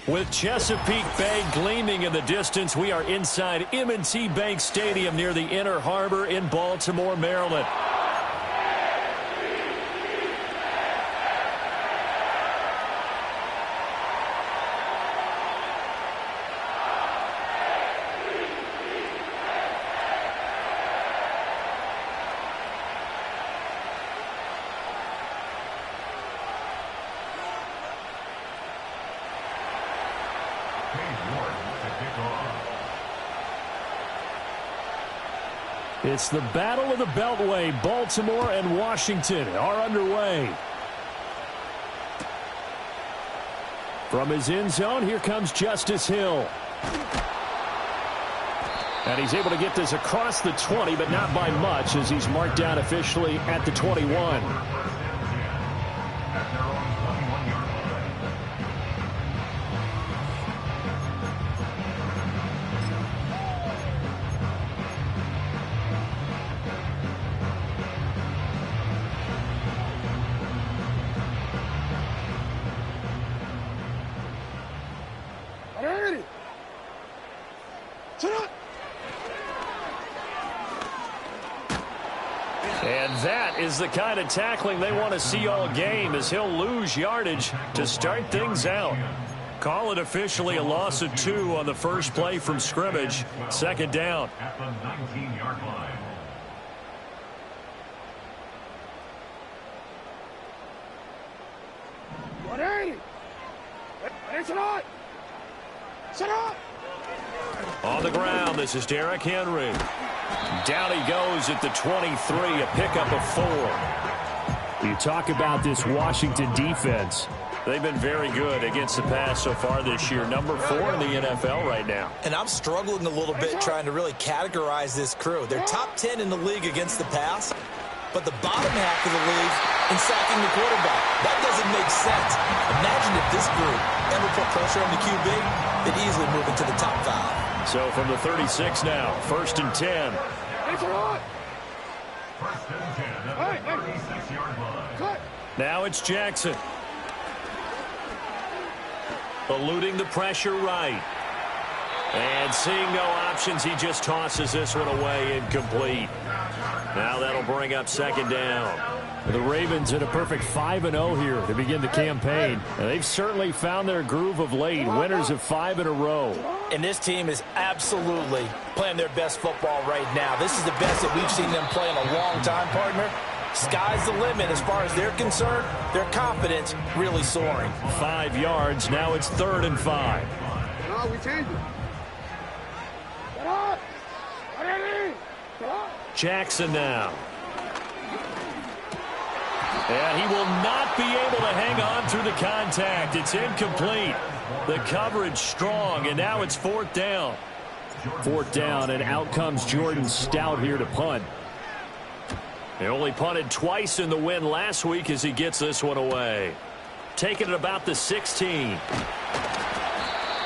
With Chesapeake Bay gleaming in the distance, we are inside M&T Bank Stadium near the Inner Harbor in Baltimore, Maryland. It's the Battle of the Beltway. Baltimore and Washington are underway. From his end zone, here comes Justice Hill. And he's able to get this across the 20, but not by much, as he's marked down officially at the 21. And that is the kind of tackling they want to see all game, as he'll lose yardage to start things out. Call it officially a loss of 2 on the first play from scrimmage. Second down. At the 19-yard line. On the ground, this is Derrick Henry. Down he goes at the 23, a pickup of 4. You talk about this Washington defense. They've been very good against the pass so far this year. Number 4 in the NFL right now. And I'm struggling a little bit trying to really categorize this crew. They're top 10 in the league against the pass, but the bottom half of the league in sacking the quarterback. That doesn't make sense. Imagine if this group ever put pressure on the QB, they'd easily move into the top 5. So from the 36 now, 1st and 10. Now it's Jackson. Eluding the pressure right. And seeing no options, he just tosses this one away, incomplete. Now that'll bring up second down. The Ravens in a perfect 5-0 here to begin the campaign. And they've certainly found their groove of late. Winners of 5 in a row. And this team is absolutely playing their best football right now. This is the best that we've seen them play in a long time, partner. Sky's the limit as far as they're concerned. Their confidence really soaring. 5 yards. Now it's 3rd and 5. No, we changed it. Jackson now. And he will not be able to hang on through the contact. It's incomplete. The coverage strong, and now it's 4th down. 4th down, and out comes Jordan Stout here to punt. He only punted twice in the win last week as he gets this one away. Taking it about the 16.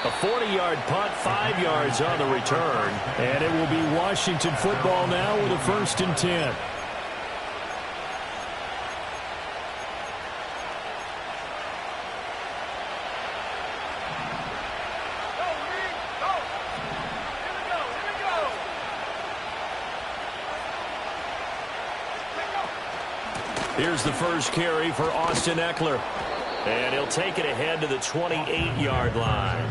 A 40-yard punt, 5 yards on the return. And it will be Washington football now with a 1st and 10. Here's the first carry for Austin Ekeler. And he'll take it ahead to the 28-yard line.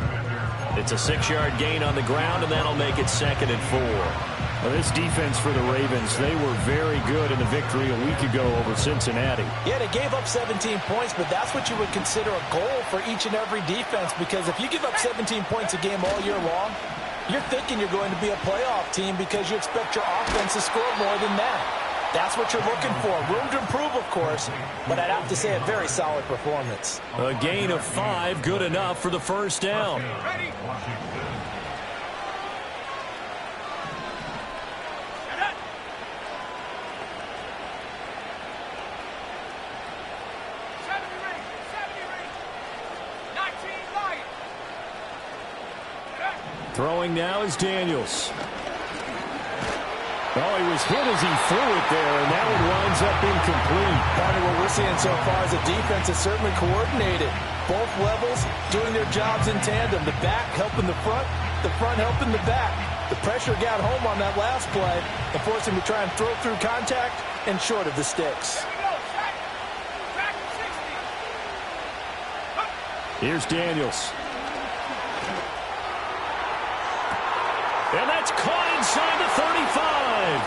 It's a 6-yard gain on the ground, and that'll make it 2nd and 4. Well, this defense for the Ravens, they were very good in the victory a week ago over Cincinnati. Yeah, they gave up 17 points, but that's what you would consider a goal for each and every defense, because if you give up 17 points a game all year long, you're thinking you're going to be a playoff team because you expect your offense to score more than that. That's what you're looking for. Room to improve, of course, but I'd have to say a very solid performance. A gain of 5, good enough for the first down. Throwing now is Daniels. Oh, he was hit as he threw it there, and that one winds up incomplete. Partner, what we're seeing so far is the defense is certainly coordinated. Both levels doing their jobs in tandem. The back helping the front helping the back. The pressure got home on that last play and forced him to try and throw through contact and short of the sticks. Here's Daniels. And that's caught inside the 35.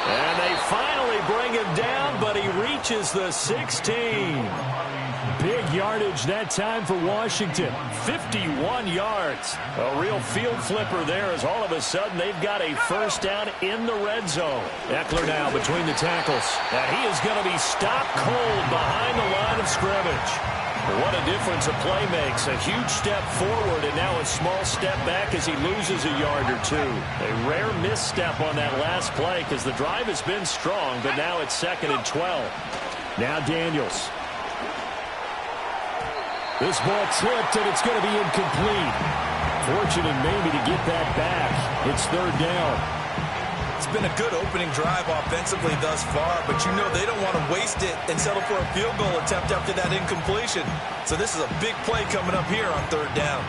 And they finally bring him down, but he reaches the 16. Big yardage that time for Washington. 51 yards. A real field flipper there as all of a sudden they've got a first down in the red zone. Eckler now between the tackles. And he is going to be stopped cold behind the line of scrimmage. What a difference a play makes. A huge step forward and now a small step back as he loses a yard or two. A rare misstep on that last play because the drive has been strong, but now it's 2nd and 12. Now Daniels. This ball tipped and it's going to be incomplete. Fortunate maybe to get that back. It's 3rd down. It's been a good opening drive offensively thus far, but you know they don't want to waste it and settle for a field goal attempt after that incompletion. So this is a big play coming up here on 3rd down.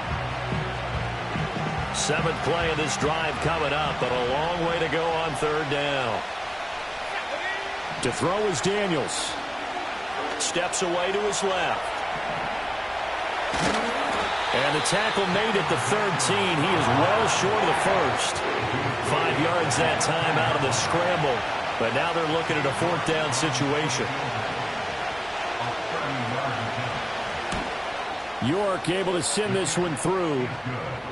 7th play of this drive coming up, but a long way to go on 3rd down. To throw is Daniels. Steps away to his left. And the tackle made at the 13. He is well short of the first. 5 yards that time out of the scramble. But now they're looking at a 4th down situation. York able to send this one through.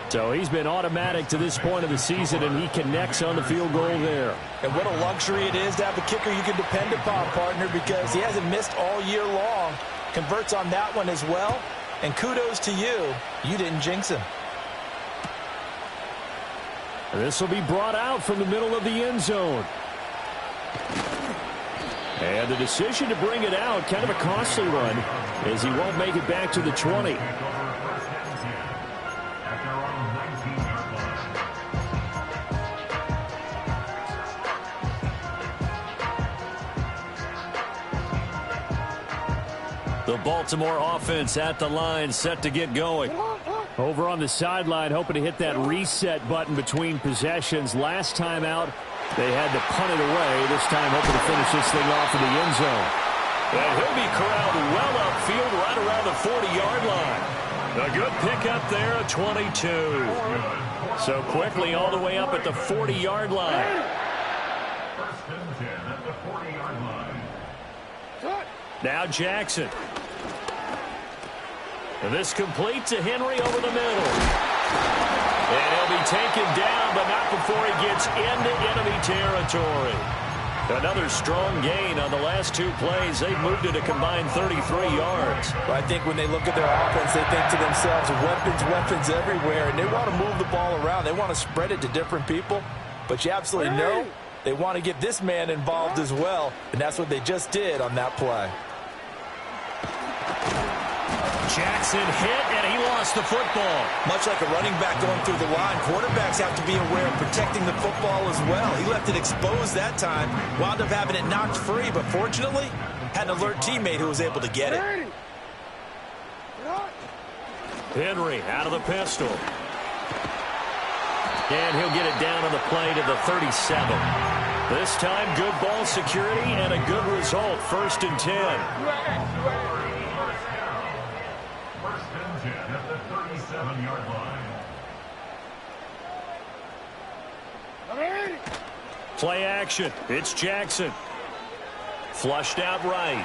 So he's been automatic to this point of the season, and he connects on the field goal there. And what a luxury it is to have a kicker you can depend upon, partner, because he hasn't missed all year long. Converts on that one as well. And kudos to you. You didn't jinx him. This will be brought out from the middle of the end zone. And the decision to bring it out, kind of a costly one, as he won't make it back to the 20. The Baltimore offense at the line, set to get going. Over on the sideline, hoping to hit that reset button between possessions. Last time out, they had to punt it away. This time, hoping to finish this thing off in the end zone. And he'll be corralled well upfield right around the 40-yard line. A good pickup there at 22. So quickly all the way up at the 40-yard line. First and 10 at the 40-yard line. Now Jackson. And this complete to Henry over the middle. And he'll be taken down, but not before he gets into enemy territory. Another strong gain on the last 2 plays. They've moved it a combined 33 yards. Well, I think when they look at their offense, they think to themselves, weapons everywhere, and they want to move the ball around. They want to spread it to different people, but you absolutely know they want to get this man involved as well, and that's what they just did on that play. Jackson hit, and he lost the football. Much like a running back going through the line, quarterbacks have to be aware of protecting the football as well. He left it exposed that time, wound up having it knocked free, but fortunately, had an alert teammate who was able to get it. Henry out of the pistol. And he'll get it down on the play to the 37. This time, good ball security and a good result. 1st and 10. First and 10 at the 37-yard line. Play action. It's Jackson. Flushed out right.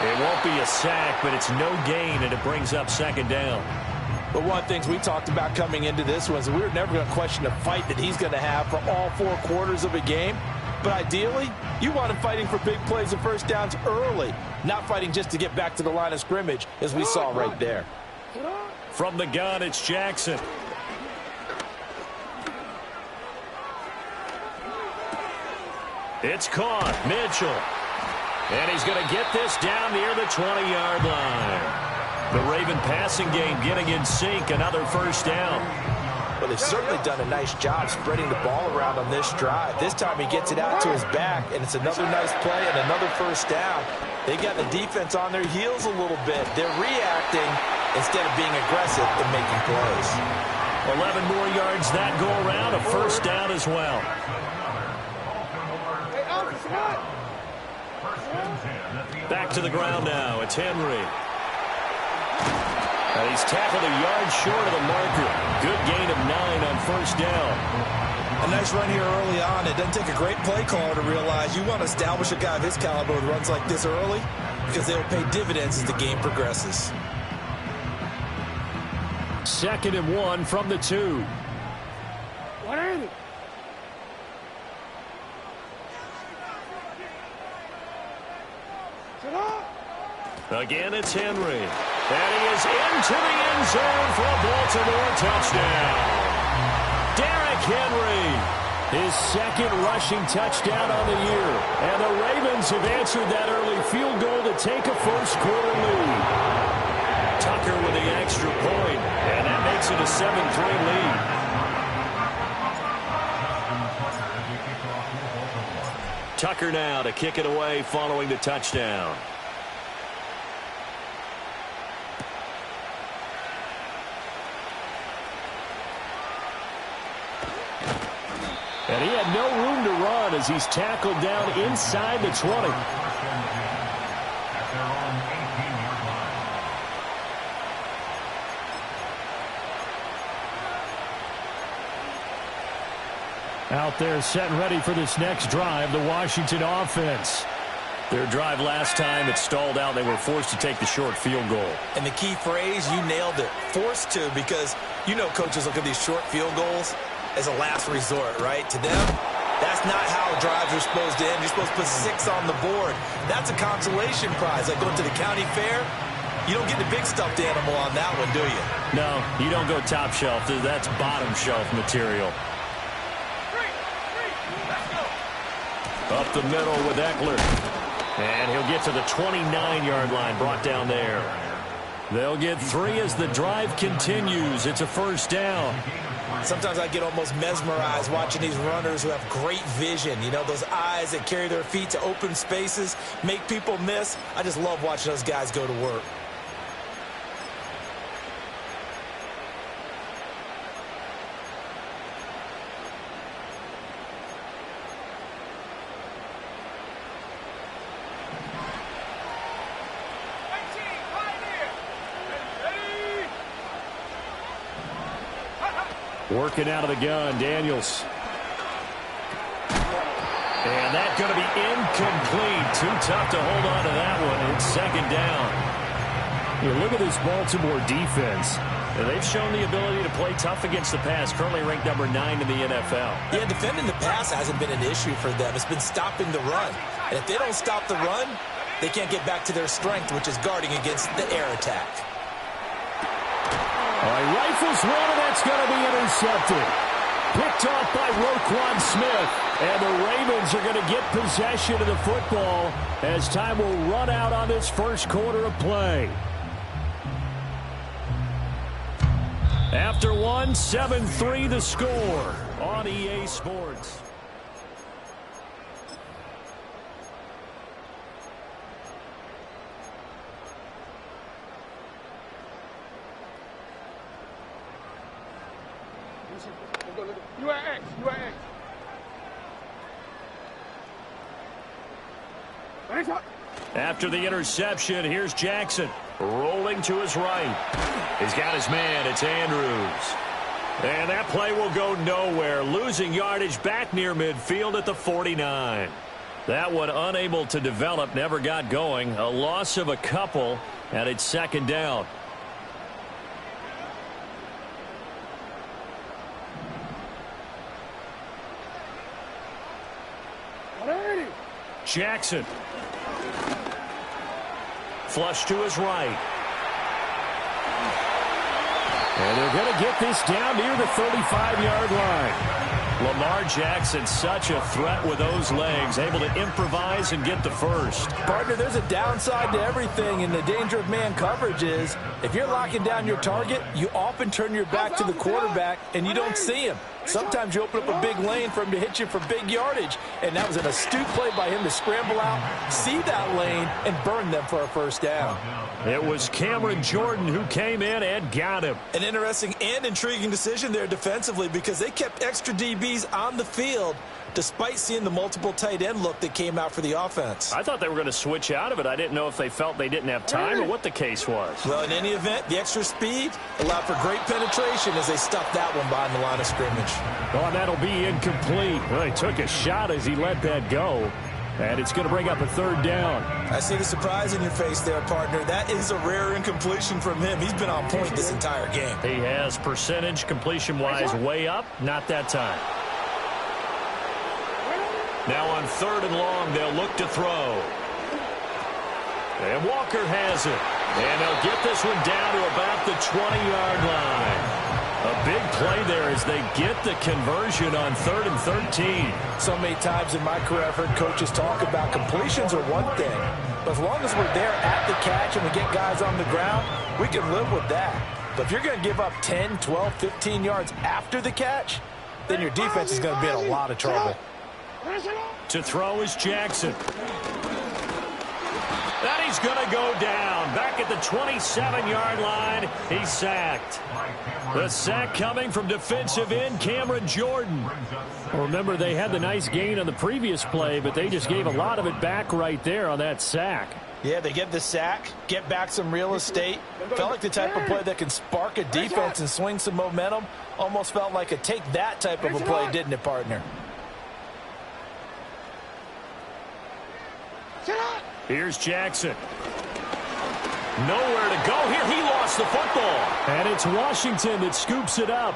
It won't be a sack, but it's no gain, and it brings up 2nd down. But one of the things we talked about coming into this was we were never going to question the fight that he's going to have for all 4 quarters of a game. But ideally, you want him fighting for big plays and first downs early, not fighting just to get back to the line of scrimmage, as we saw right there. From the gun, it's Jackson. It's caught. Mitchell. And he's going to get this down near the 20-yard line. The Raven passing game getting in sync. Another first down. Well, they've certainly done a nice job spreading the ball around on this drive. This time he gets it out to his back, and it's another nice play and another first down. They got the defense on their heels a little bit. They're reacting instead of being aggressive and making plays. 11 more yards that go around, a first down as well. Back to the ground now. It's Henry. And he's tackled a yard short of the marker. Good gain of 9 on first down. A nice run here early on. It doesn't take a great play caller to realize you want to establish a guy of his caliber with runs like this early because they'll pay dividends as the game progresses. 2nd and 1 from the 2. Again, it's Henry. And he is into the end zone for a Baltimore touchdown. Derrick Henry, his 2nd rushing touchdown on the year. And the Ravens have answered that early field goal to take a first-quarter lead. Tucker with the extra point, and that makes it a 7-3 lead. Tucker now to kick it away following the touchdown. And he had no room to run as he's tackled down inside the 20. Out there set and ready for this next drive, the Washington offense. Their drive last time, it stalled out. They were forced to take the short field goal. And the key phrase, you nailed it, forced to, because you know coaches look at these short field goals as a last resort, right? To them, that's not how drives are supposed to end. You're supposed to put 6 on the board. That's a consolation prize. Like going to the county fair, you don't get the big stuffed animal on that one, do you? No, you don't go top shelf. That's bottom shelf material. Up the middle with Eckler. And he'll get to the 29-yard line, brought down there. They'll get 3 as the drive continues. It's a first down. Sometimes I get almost mesmerized watching these runners who have great vision. You know, those eyes that carry their feet to open spaces, make people miss. I just love watching those guys go to work. Working out of the gun, Daniels. And that's going to be incomplete. Too tough to hold on to that one. It's 2nd down. You look at this Baltimore defense. They've shown the ability to play tough against the pass. Currently ranked number 9 in the NFL. Yeah, defending the pass hasn't been an issue for them. It's been stopping the run. And if they don't stop the run, they can't get back to their strength, which is guarding against the air attack. All right, rifles one, and that's going to be intercepted. Picked off by Roquan Smith. And the Ravens are going to get possession of the football as time will run out on this first quarter of play. After 1, 7-3 the score on EA Sports. You at X. You at X. After the interception, here's Jackson rolling to his right. He's got his man. It's Andrews. And that play will go nowhere. Losing yardage back near midfield at the 49. That one unable to develop, never got going. A loss of a couple, and it's 2nd down. Jackson. Flush to his right. And they're going to get this down near the 35-yard line. Lamar Jackson, such a threat with those legs, able to improvise and get the first. Partner, there's a downside to everything, and the danger of man coverage is if you're locking down your target, you often turn your back to the quarterback and you don't see him. Sometimes you open up a big lane for him to hit you for big yardage, and that was an astute play by him to scramble out, see that lane, and burn them for a first down. It was Cameron Jordan who came in and got him. An interesting and intriguing decision there defensively because they kept extra DBs on the field despite seeing the multiple tight end look that came out for the offense. I thought they were going to switch out of it. I didn't know if they felt they didn't have time or what the case was. Well, in any event, the extra speed allowed for great penetration as they stuffed that one behind the line of scrimmage. Oh, and that'll be incomplete. Well, he took a shot as he let that go. And it's going to bring up a third down. I see the surprise in your face there, partner. That is a rare incompletion from him. He's been on point this entire game. He has percentage completion-wise way up. Not that time. Now on 3rd and long, they'll look to throw. And Walker has it. And they'll get this one down to about the 20-yard line. A big play there as they get the conversion on 3rd and 13. So many times in my career, I've heard coaches talk about completions are one thing. But as long as we're there at the catch and we get guys on the ground, we can live with that. But if you're going to give up 10, 12, 15 yards after the catch, then your defense is going to be in a lot of trouble. To throw is Jackson. And he's going to go down. Back at the 27-yard line, he's sacked. The sack coming from defensive end Cameron Jordan. Well, remember, they had the nice gain on the previous play, but they just gave a lot of it back right there on that sack. Yeah, they get the sack, get back some real estate. Felt like the type of play that can spark a defense and swing some momentum. Almost felt like a take that type of a play, didn't it, partner? Here's Jackson. Nowhere to go here. He lost the football. And it's Washington that scoops it up.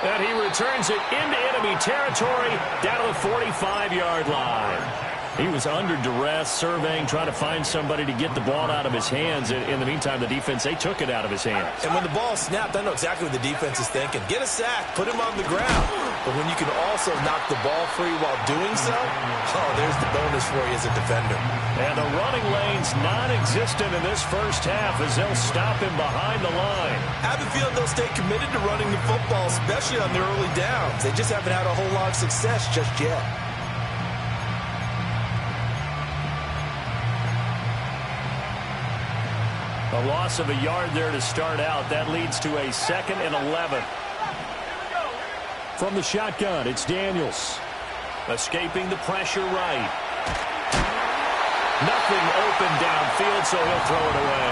And he returns it into enemy territory down to the 45-yard line. He was under duress, surveying, trying to find somebody to get the ball out of his hands. In the meantime, the defense, they took it out of his hands. And when the ball snapped, I know exactly what the defense is thinking. Get a sack, put him on the ground. But when you can also knock the ball free while doing so, oh, there's the bonus for you as a defender. And the running lane's non-existent in this first half as they'll stop him behind the line. I have a feeling they'll stay committed to running the football, especially on their early downs. They just haven't had a whole lot of success just yet. A loss of a yard there to start out. That leads to a 2nd and 11. From the shotgun, it's Daniels. Escaping the pressure right. Nothing open downfield, so he'll throw it away.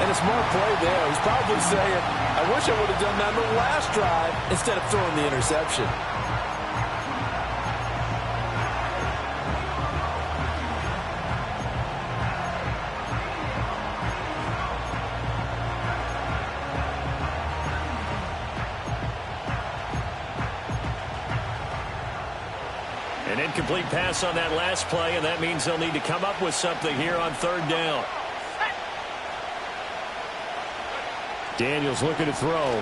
And a smart play there. He's probably saying, I wish I would have done that on the last drive instead of throwing the interception. An incomplete pass on that last play, and that means they'll need to come up with something here on 3rd down. Daniels looking to throw.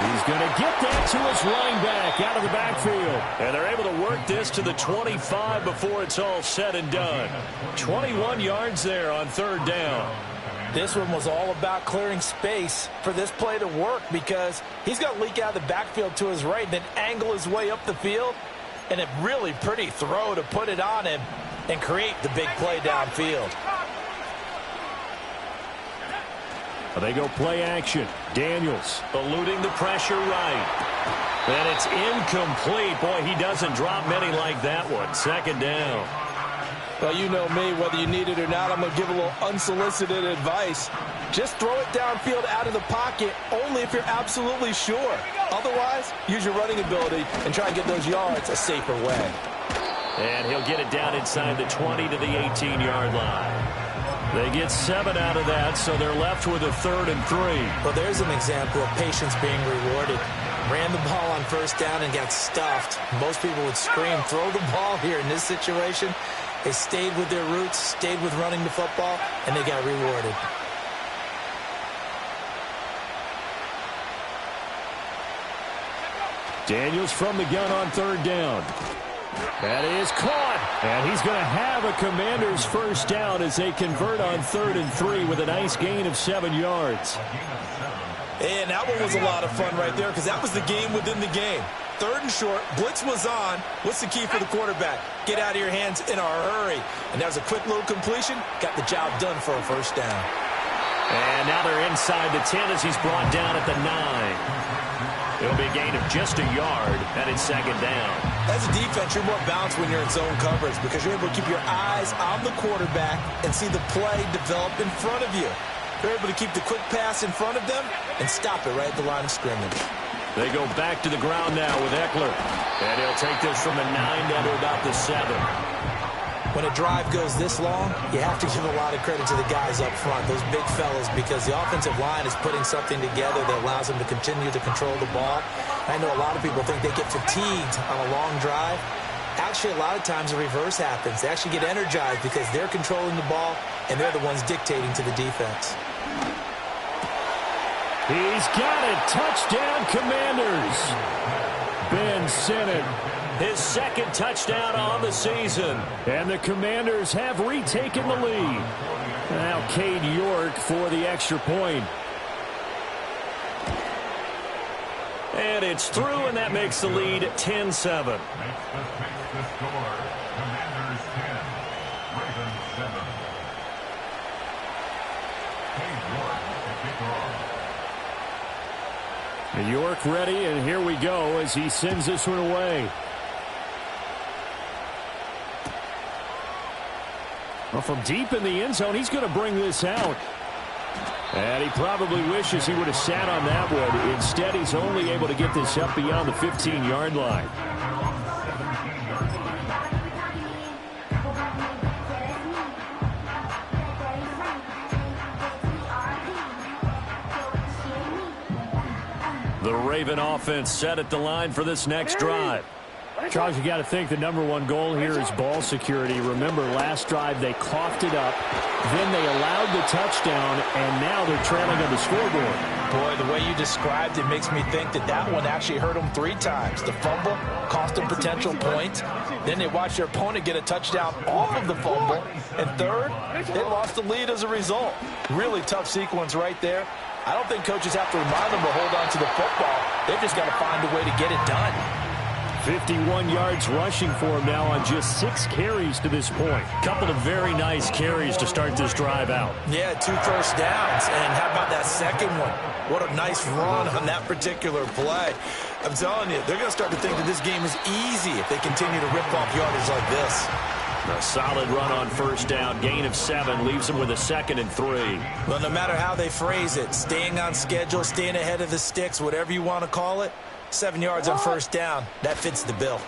He's going to get that to his running back out of the backfield. And they're able to work this to the 25 before it's all said and done. 21 yards there on 3rd down. This one was all about clearing space for this play to work because he's got to leak out of the backfield to his right, then angle his way up the field, and a really pretty throw to put it on him and create the big play downfield. They go play action. Daniels eluding the pressure right. And it's incomplete. Boy, he doesn't drop many like that one. 2nd down. Well, you know me, whether you need it or not, I'm going to give a little unsolicited advice. Just throw it downfield out of the pocket only if you're absolutely sure. Otherwise, use your running ability and try and get those yards a safer way. And he'll get it down inside the 20 to the 18-yard line. They get 7 out of that, so they're left with a 3rd and 3. Well, there's an example of patience being rewarded. Ran the ball on 1st down and got stuffed. Most people would scream, throw the ball here in this situation. They stayed with their roots, stayed with running the football, and they got rewarded. Daniels from the gun on third down. That is caught. And he's going to have a Commanders first down as they convert on 3rd and 3 with a nice gain of 7 yards. And that one was a lot of fun right there because that was the game within the game. 3rd and short, blitz was on. What's the key for the quarterback? Get out of your hands in a hurry. And that was a quick little completion. Got the job done for a first down. And now they're inside the 10 as he's brought down at the 9. It'll be a gain of just a yard, and it's 2nd down. As a defense, you're more balanced when you're in zone coverage because you're able to keep your eyes on the quarterback and see the play develop in front of you. You're able to keep the quick pass in front of them and stop it right at the line of scrimmage. They go back to the ground now with Eckler. And he'll take this from the 9 down to about the 7. When a drive goes this long, you have to give a lot of credit to the guys up front, those big fellas, because the offensive line is putting something together that allows them to continue to control the ball. I know a lot of people think they get fatigued on a long drive. Actually, a lot of times the reverse happens. They actually get energized because they're controlling the ball, and they're the ones dictating to the defense. He's got it. Touchdown, Commanders. Ben Sinnott, his 2nd touchdown on the season. And the Commanders have retaken the lead. Now Cade York for the extra point. And it's through, and that makes the lead 10-7. Makes the score. Commanders 10, Ravens 7. Cade York to kick off. York ready, and here we go as he sends this one away. Well, from deep in the end zone, he's going to bring this out. And he probably wishes he would have sat on that one. Instead, he's only able to get this up beyond the 15-yard line. The Raven offense set at the line for this next drive. Charles, you got to think the #1 goal here is ball security. Remember, last drive they coughed it up, then they allowed the touchdown, and now they're trailing on the scoreboard. Boy, the way you described it makes me think that that one actually hurt them 3 times. The fumble cost them potential points. Then they watched their opponent get a touchdown off of the fumble. And third, they lost the lead as a result. Really tough sequence right there. I don't think coaches have to remind them to hold on to the football. They've just got to find a way to get it done. 51 yards rushing for him now on just 6 carries to this point. Couple of very nice carries to start this drive out. Yeah, 2 first downs. And how about that second one? What a nice run on that particular play. I'm telling you, they're going to start to think that this game is easy if they continue to rip off yardage like this. A solid run on first down. Gain of 7 leaves them with a 2nd and 3. Well, no matter how they phrase it, staying on schedule, staying ahead of the sticks, whatever you want to call it, 7 yards on first down, that fits the bill.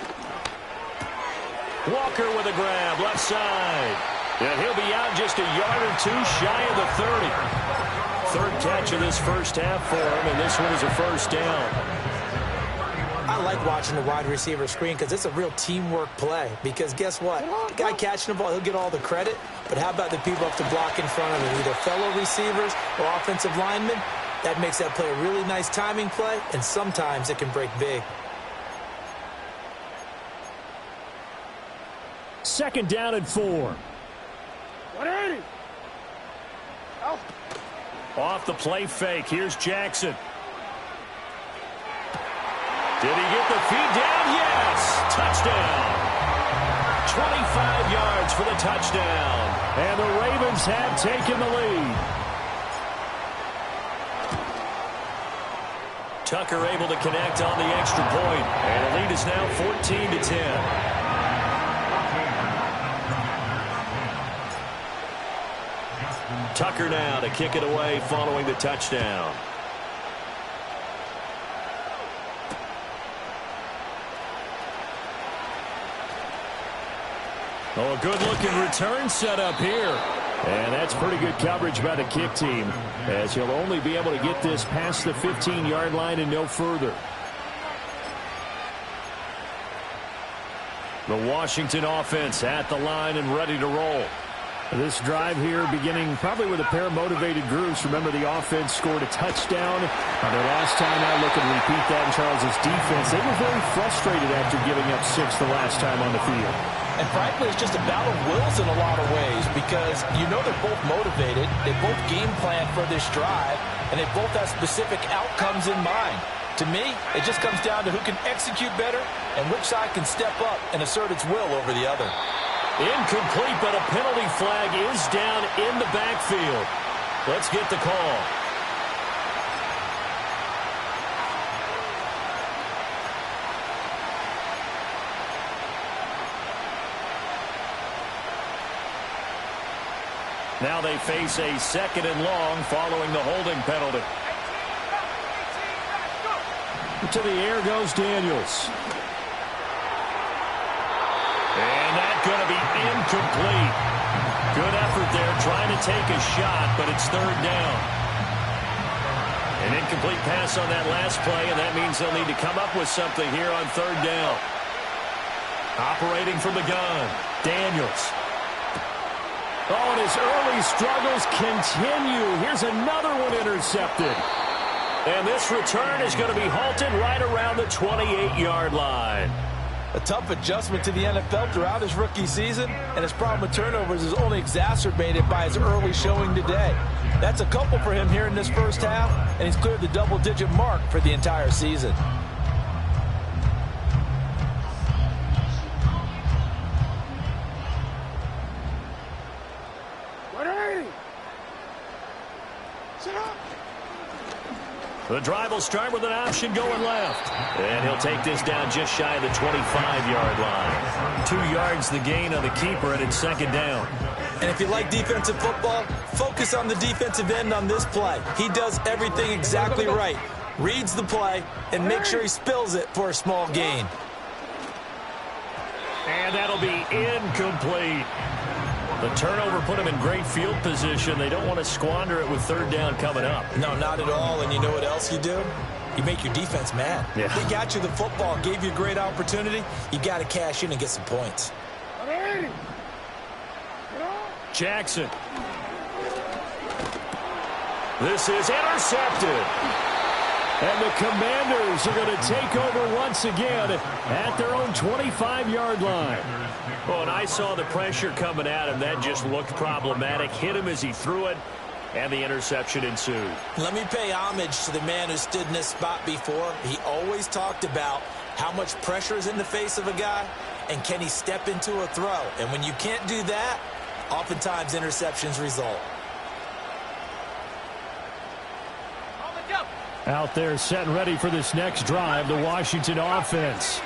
Walker with a grab, left side. And he'll be out just a yard or 2 shy of the 30. 3rd catch of this first half for him, and this one is a first down. I like watching the wide receiver screen because it's a real teamwork play. Because guess what? The guy catching the ball, he'll get all the credit. But how about the people up to block in front of him, either fellow receivers or offensive linemen? That makes that play a really nice timing play, and sometimes it can break big. 2nd down and 4. Off the play fake. Here's Jackson. Did he get the feed down? Yes! Touchdown! 25 yards for the touchdown. And the Ravens have taken the lead. Tucker able to connect on the extra point. And the lead is now 14-10. Tucker now to kick it away following the touchdown. Oh, a good-looking return set up here. And that's pretty good coverage by the kick team, as he'll only be able to get this past the 15-yard line and no further. The Washington offense at the line and ready to roll. This drive here beginning probably with a pair of motivated groups. Remember, the offense scored a touchdown on their last time out. Looking to repeat that in Charles' defense. They were very frustrated after giving up 6 the last time on the field. And frankly, it's just a battle of wills in a lot of ways because you know they're both motivated. They both game plan for this drive, and they both have specific outcomes in mind. To me, it just comes down to who can execute better and which side can step up and assert its will over the other. Incomplete, but a penalty flag is down in the backfield. Let's get the call. Now they face a 2nd and long following the holding penalty. To the air goes Daniels. And that's going to be incomplete. Good effort there trying to take a shot, but it's 3rd down. An incomplete pass on that last play, and that means they'll need to come up with something here on 3rd down. Operating from the gun, Daniels. Oh, and his early struggles continue. Here's another one intercepted. And this return is going to be halted right around the 28-yard line. A tough adjustment to the NFL throughout his rookie season, and his problem with turnovers is only exacerbated by his early showing today. That's a couple for him here in this first half, and he's cleared the double-digit mark for the entire season. The drive will start with an option going left. And he'll take this down just shy of the 25-yard line. 2 yards the gain on the keeper, and it's 2nd down. And if you like defensive football, focus on the defensive end on this play. He does everything exactly right. Reads the play and makes sure he spills it for a small gain. And that'll be incomplete. The turnover put him in great field position. They don't want to squander it with 3rd down coming up. No, not at all. And you know what else you do? You make your defense mad. Yeah. They got you the football, gave you a great opportunity. You got to cash in and get some points. Jackson. This is intercepted. And the Commanders are going to take over once again at their own 25-yard line. Well, and I saw the pressure coming at him. That just looked problematic. Hit him as he threw it, and the interception ensued. Let me pay homage to the man who stood in this spot before. He always talked about how much pressure is in the face of a guy, and can he step into a throw. And when you can't do that, oftentimes interceptions result. Out there set and ready for this next drive, the Washington offense.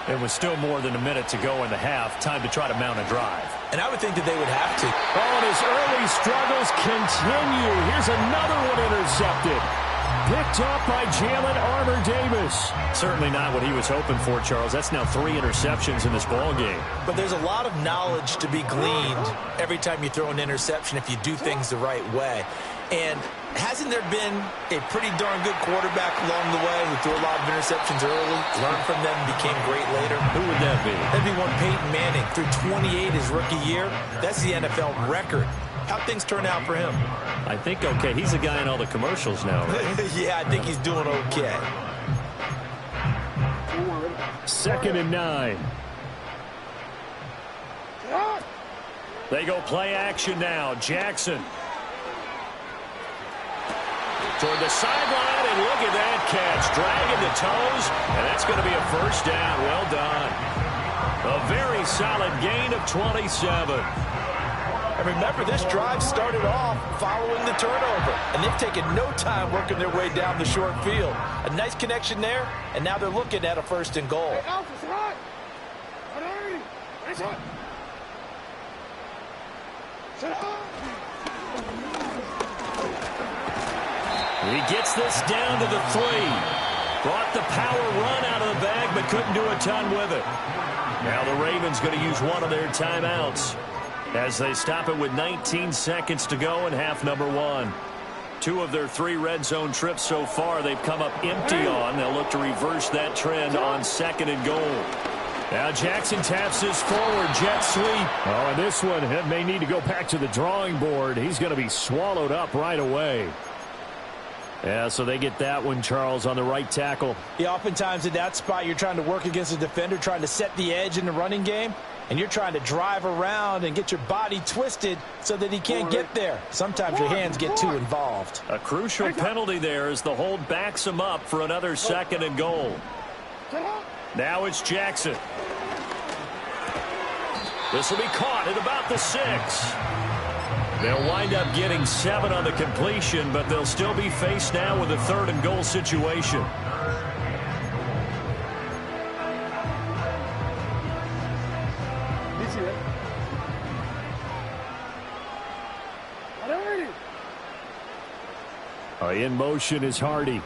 It was still more than a minute to go in the half. Time to try to mount a drive. And I would think that they would have to. Oh, and his early struggles continue. Here's another one intercepted. Picked up by Jalen Armour-Davis. Certainly not what he was hoping for, Charles. That's now 3 interceptions in this ball game. But there's a lot of knowledge to be gleaned every time you throw an interception if you do things the right way. And hasn't there been a pretty darn good quarterback along the way who threw a lot of interceptions early, learned from them, became great later? Who would that be? That'd be one Peyton Manning. Threw 28 his rookie year. That's the NFL record. How'd things turn out for him? I think okay. He's a guy in all the commercials now, right? Yeah, I think he's doing okay. 2nd and 9. They go play action now. Jackson. Toward the sideline, and look at that catch. Dragging the toes, and that's going to be a 1st down. Well done. A very solid gain of 27. And remember, this drive started off following the turnover, and they've taken no time working their way down the short field. A nice connection there, and now they're looking at a 1st and goal. He gets this down to the 3. Brought the power run out of the bag, but couldn't do a ton with it. Now the Ravens going to use one of their timeouts as they stop it with 19 seconds to go in half number 1. 2 of their 3 red zone trips so far they've come up empty on. They'll look to reverse that trend on 2nd and goal. Now Jackson taps this forward, jet sweep. Oh, and this one may need to go back to the drawing board. He's going to be swallowed up right away. Yeah, so they get that one, Charles, on the right tackle. Yeah, oftentimes in that spot, you're trying to work against a defender, trying to set the edge in the running game, and you're trying to drive around and get your body twisted so that he can't get there. Sometimes your hands get too involved. A crucial penalty there as the hold backs him up for another 2nd and goal. Now it's Jackson. This will be caught at about the 6. They'll wind up getting 7 on the completion, but they'll still be faced now with a 3rd and goal situation. In motion is Hardy.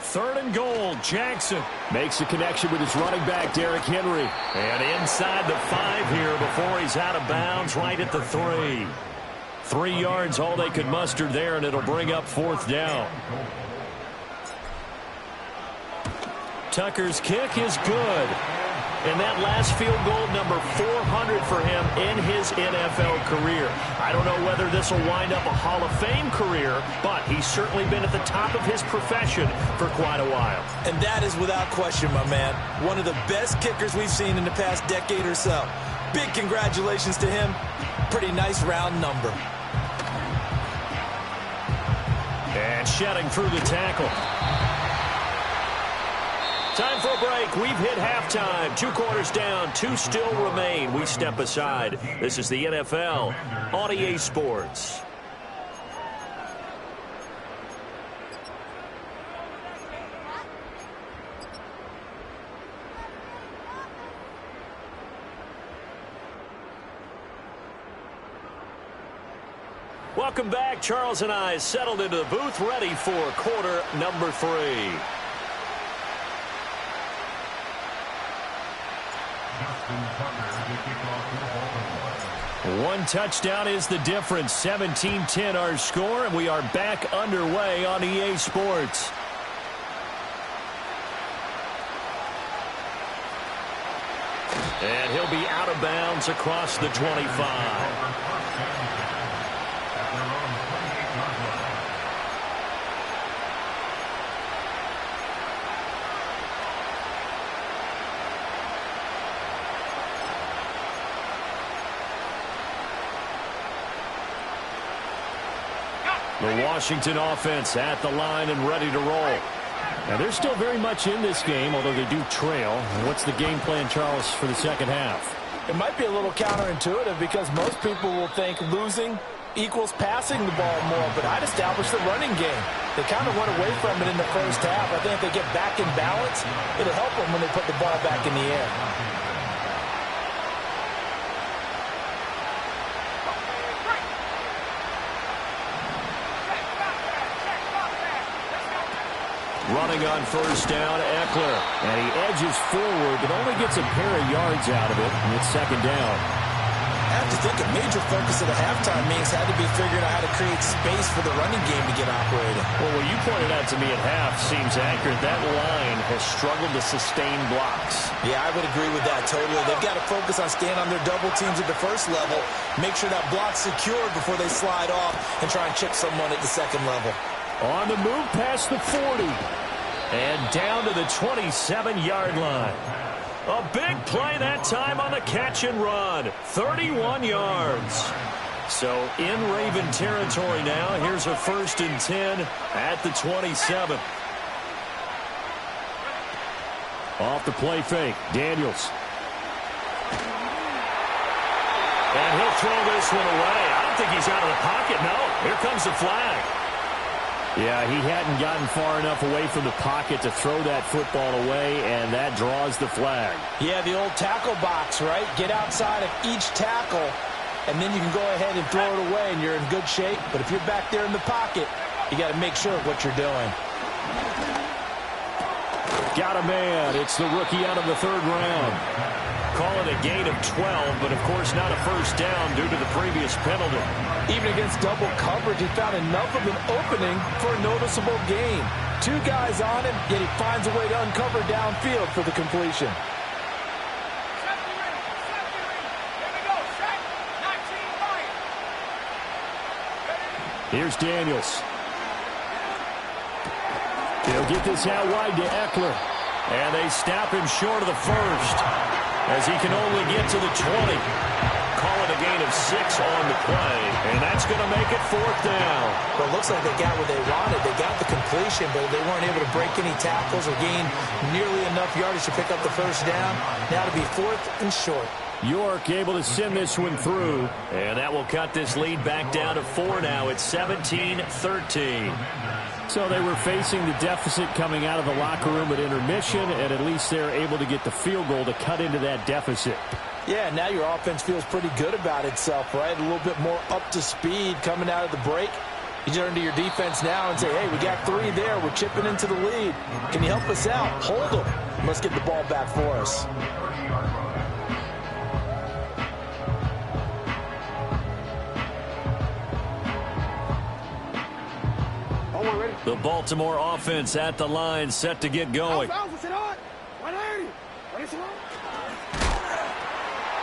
3rd and goal, Jackson. Makes a connection with his running back, Derrick Henry. And inside the 5 here before he's out of bounds, right at the 3. 3 yards, all they could muster there, and it'll bring up 4th down. Tucker's kick is good. And that last field goal, number 400 for him in his NFL career. I don't know whether this will wind up a Hall of Fame career, but he's certainly been at the top of his profession for quite a while. And that is without question, my man. One of the best kickers we've seen in the past decade or so. Big congratulations to him. Pretty nice round number. And shedding through the tackle. Time for a break. We've hit halftime. 2 quarters down. 2 still remain. We step aside. This is the NFL on EA Sports. Welcome back. Charles and I settled into the booth, ready for quarter number 3. One touchdown is the difference. 17-10 our score, and we are back underway on EA Sports. And he'll be out of bounds across the 25. The Washington offense at the line and ready to roll. Now, they're still very much in this game, although they do trail. What's the game plan, Charles, for the second half? It might be a little counterintuitive because most people will think losing equals passing the ball more, but I'd establish the running game. They kind of went away from it in the first half. I think if they get back in balance, it'll help them when they put the ball back in the air. Running on first down, Eckler. And he edges forward, but only gets a pair of yards out of it, and it's 2nd down. I have to think a major focus of the halftime meetings had to be figuring out how to create space for the running game to get operating. Well, what you pointed out to me at half seems accurate. That line has struggled to sustain blocks. Yeah, I would agree with that totally. They've got to focus on staying on their double teams at the first level, make sure that block's secured before they slide off and try and chip someone at the 2nd level. On the move past the 40. And down to the 27-yard line. A big play that time on the catch and run. 31 yards. So in Raven territory now. Here's a 1st and 10 at the 27. Off the play fake. Daniels. And he'll throw this one away. I don't think he's out of the pocket. No. Here comes the flag. Yeah, he hadn't gotten far enough away from the pocket to throw that football away, and that draws the flag. Yeah, the old tackle box, right? Get outside of each tackle, and then you can go ahead and throw it away, and you're in good shape. But if you're back there in the pocket, you got to make sure of what you're doing. Got a man. It's the rookie out of the 3rd round. Call it a gain of 12, but of course not a first down due to the previous penalty. Even against double coverage, he found enough of an opening for a noticeable gain. Two guys on him, yet he finds a way to uncover downfield for the completion. Here's Daniels. He'll get this out wide to Eckler. And they stop him short of the first as he can only get to the 20. Call it a gain of 6 on the play. And that's going to make it 4th down. Well, it looks like they got what they wanted. They got the completion, but they weren't able to break any tackles or gain nearly enough yardage to pick up the first down. Now to be 4th and short. York able to send this one through. And that will cut this lead back down to 4 now. It's 17-13. So they were facing the deficit coming out of the locker room at intermission, and at least they're able to get the field goal to cut into that deficit. Yeah, now your offense feels pretty good about itself, right? A little bit more up to speed coming out of the break. You turn to your defense now and say, hey, we got 3 there. We're chipping into the lead. Can you help us out? Hold them. Let's get the ball back for us. The Baltimore offense at the line, set to get going.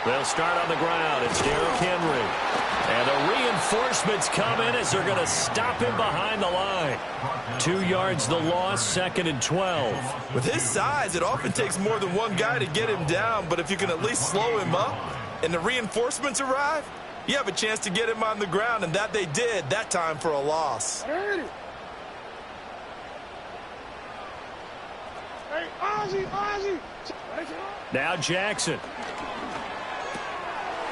They'll start on the ground. It's Derrick Henry. And the reinforcements come in as they're going to stop him behind the line. 2 yards the loss, 2nd and 12. With his size, it often takes more than one guy to get him down, but if you can at least slow him up and the reinforcements arrive, you have a chance to get him on the ground, and that they did that time for a loss. Now Jackson.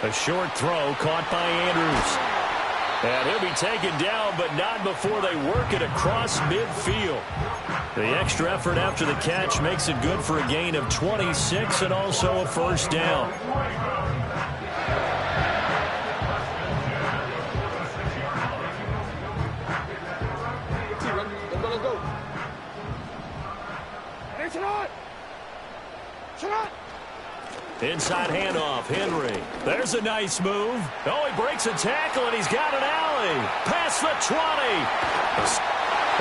A short throw caught by Andrews. And he'll be taken down, but not before they work it across midfield. The extra effort after the catch makes it good for a gain of 26 and also a first down. Inside handoff, Henry. There's a nice move. Oh, he breaks a tackle, and he's got an alley. Past the 20.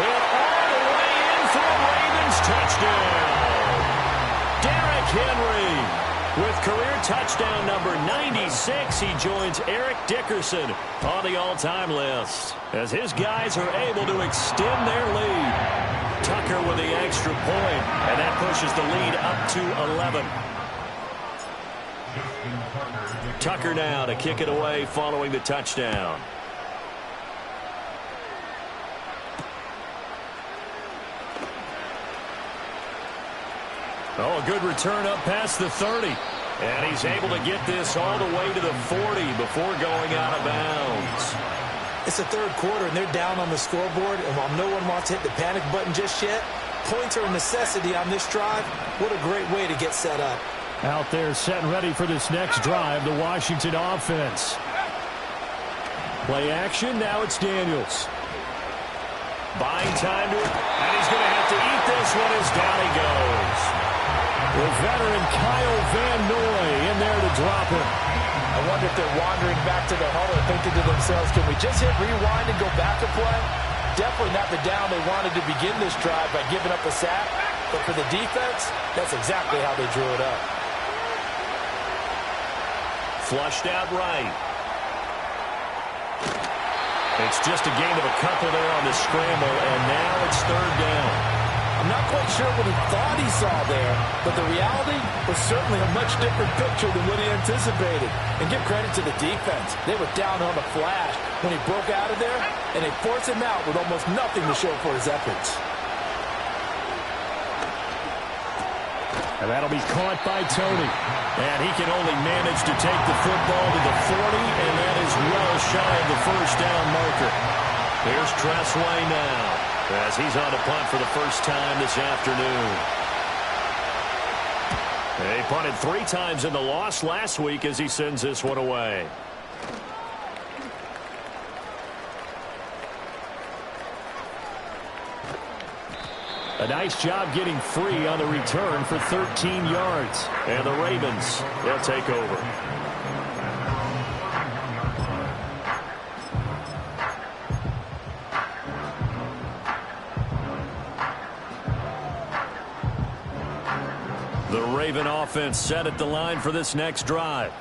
And all the way in for a Ravens touchdown. Derrick Henry with career touchdown number 96. He joins Eric Dickerson on the all-time list as his guys are able to extend their lead. Tucker with the extra point, and that pushes the lead up to 11. Tucker now to kick it away following the touchdown. Oh, a good return up past the 30. And he's able to get this all the way to the 40 before going out of bounds. It's the 3rd quarter, and they're down on the scoreboard. And while no one wants to hit the panic button just yet, points are a necessity on this drive. What a great way to get set up. Out there set and ready for this next drive, the Washington offense. Play action, now it's Daniels. Buying time to it, and he's going to have to eat this one as down he goes. With veteran Kyle Van Noy in there to drop him. I wonder if they're wandering back to the huddle thinking to themselves, can we just hit rewind and go back a play? Definitely not the down they wanted to begin this drive by giving up a sack. But for the defense, that's exactly how they drew it up. Flushed out right. It's just a gain of a couple there on the scramble, and now it's 3rd down. I'm not quite sure what he thought he saw there, but the reality was certainly a much different picture than what he anticipated. And give credit to the defense. They were down on a flash when he broke out of there, and they forced him out with almost nothing to show for his efforts. And that'll be caught by Tony. And he can only manage to take the football to the 40, and that is well shy of the first down marker. Here's Tressway now as he's on a punt for the first time this afternoon. They punted 3 times in the loss last week as he sends this one away. A nice job getting free on the return for 13 yards. And the Ravens, they'll take over. Raven offense set at the line for this next drive.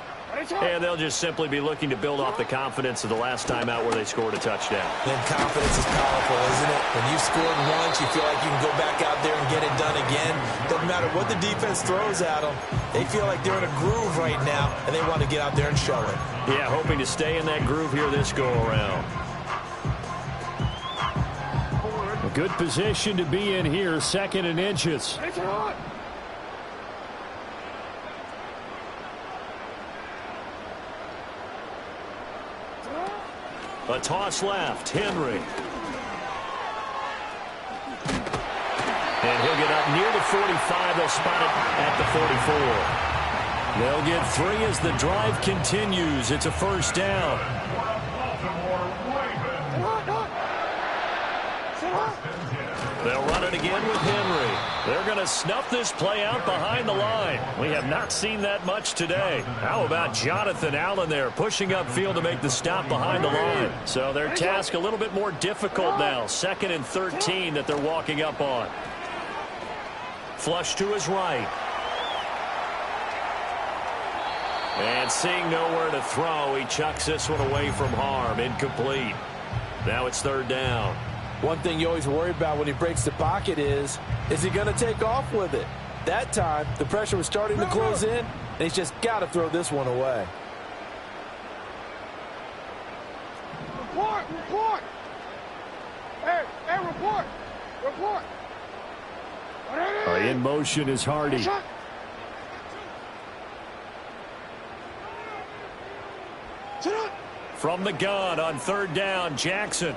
And they'll just simply be looking to build off the confidence of the last time out where they scored a touchdown. Then confidence is powerful, isn't it? When you scored once, you feel like you can go back out there and get it done again. Doesn't matter what the defense throws at them. They feel like they're in a groove right now, and they want to get out there and show it. Yeah, hoping to stay in that groove here this go-around. A good position to be in here, 2nd and inches. A toss left, Henry. And he'll get up near the 45. They'll spot it at the 44. They'll get 3 as the drive continues. It's a first down. They'll run it again with Henry. They're going to snuff this play out behind the line. We have not seen that much today. How about Jonathan Allen there pushing upfield to make the stop behind the line? So their task a little bit more difficult now. 2nd and 13 that they're walking up on. Flush to his right. And seeing nowhere to throw, he chucks this one away from harm. Incomplete. Now it's 3rd down. One thing you always worry about when he breaks the pocket is he going to take off with it? That time, the pressure was starting to close in, and he's just got to throw this one away. Report! Hey, report! Report! In motion is Hardy. From the gun on 3rd down, Jackson.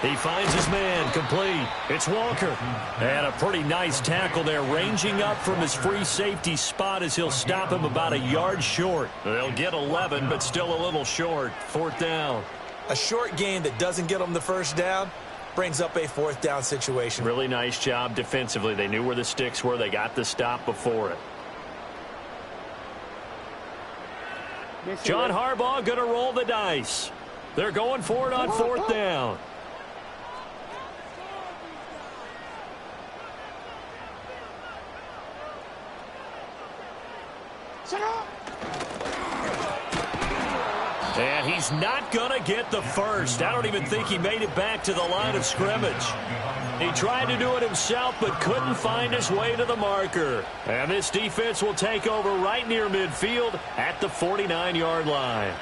He finds his man, complete. It's Walker. And a pretty nice tackle there, ranging up from his free safety spot as he'll stop him about a yard short. They'll get 11, but still a little short. 4th down. A short gain that doesn't get them the first down brings up a 4th down situation. Really nice job defensively. They knew where the sticks were. They got the stop before it. John Harbaugh going to roll the dice. They're going for it on 4th down. And he's not going to get the first. I don't even think he made it back to the line of scrimmage. He tried to do it himself, but couldn't find his way to the marker. And this defense will take over right near midfield at the 49-yard line.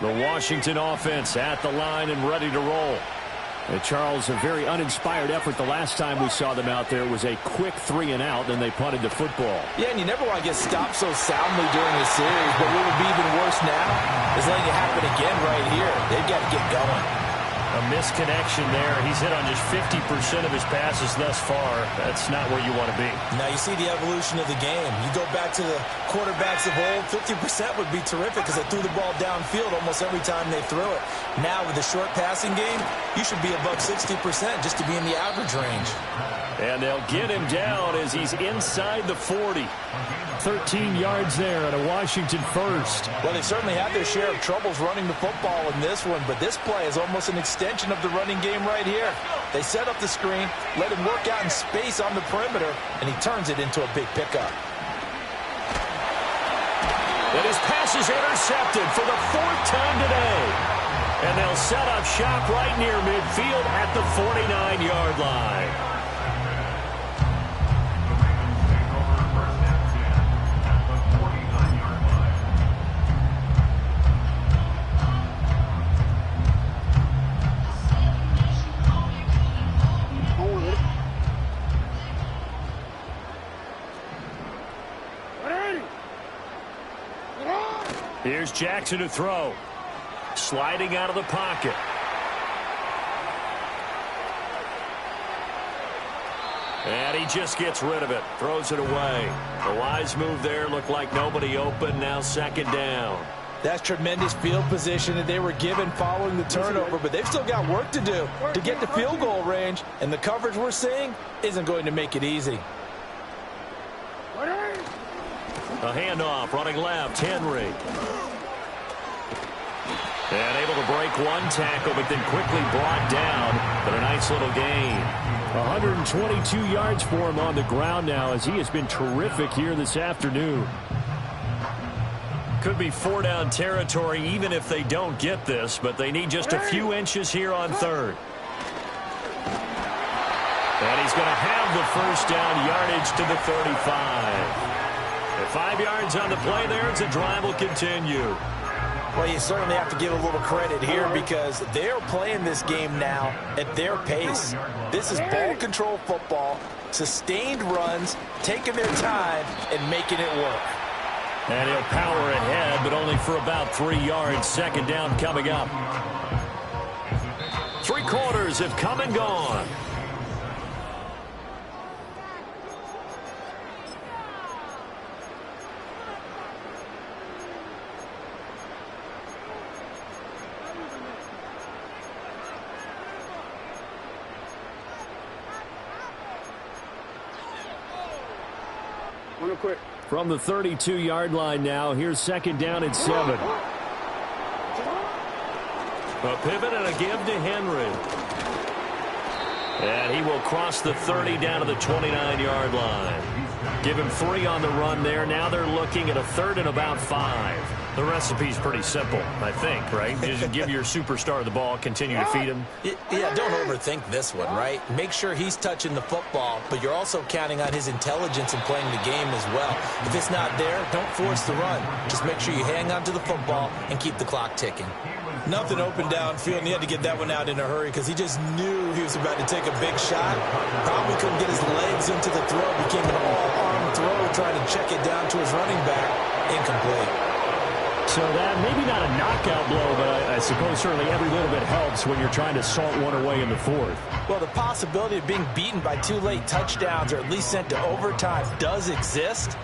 The Washington offense at the line and ready to roll. And Charles, a very uninspired effort the last time we saw them out there was a quick 3-and-out, then they punted the football. Yeah, and you never want to get stopped so soundly during the series, but what would be even worse now is letting it happen again right here. They've got to get going. A misconnection there. He's hit on just 50% of his passes thus far. That's not where you want to be. Now you see the evolution of the game. You go back to the quarterbacks of old, 50% would be terrific because they threw the ball downfield almost every time they threw it. Now with the short passing game, you should be above 60% just to be in the average range. And they'll get him down as he's inside the 40. 13 yards there and a Washington first. Well, they certainly had their share of troubles running the football in this one, but this play is almost an extension of the running game right here. They set up the screen, let him work out in space on the perimeter, and he turns it into a big pickup. And his pass is intercepted for the 4th time today. And they'll set up shop right near midfield at the 49-yard line. Here's Jackson to throw. Sliding out of the pocket. And he just gets rid of it. Throws it away. A wise move there. Looked like nobody open. Now 2nd down. That's tremendous field position that they were given following the turnover, but they've still got work to do to get to field goal range, and the coverage we're seeing isn't going to make it easy. A handoff, running left, Henry. And able to break one tackle, but then quickly brought down. But a nice little gain. 122 yards for him on the ground now, as he has been terrific here this afternoon. Could be 4-down territory even if they don't get this, but they need just a few inches here on third. And he's going to have the first down, yardage to the 35. At 5 yards on the play there, as the drive will continue. Well, you certainly have to give a little credit here because they're playing this game now at their pace. This is ball control football, sustained runs, taking their time, and making it work. And he'll power ahead, but only for about 3 yards. Second down coming up. 3 quarters have come and gone. Quick. From the 32-yard line now, here's second down and 7. A pivot and a give to Henry. And he will cross the 30 down to the 29-yard line. Give him 3 on the run there. Now they're looking at a 3rd and about 5. The recipe's pretty simple, I think, right? Just give your superstar the ball, continue to feed him. Yeah, don't overthink this one, right? Make sure he's touching the football, but you're also counting on his intelligence in playing the game as well. If it's not there, don't force the run. Just make sure you hang on to the football and keep the clock ticking. Nothing open downfield, and he had to get that one out in a hurry because he just knew he was about to take a big shot. Probably couldn't get his legs into the throw. Became an all-arm throw, trying to check it down to his running back. Incomplete. So that maybe not a knockout blow, but I suppose certainly every little bit helps when you're trying to salt one away in the 4th. Well, the possibility of being beaten by 2 late touchdowns or at least sent to overtime does exist.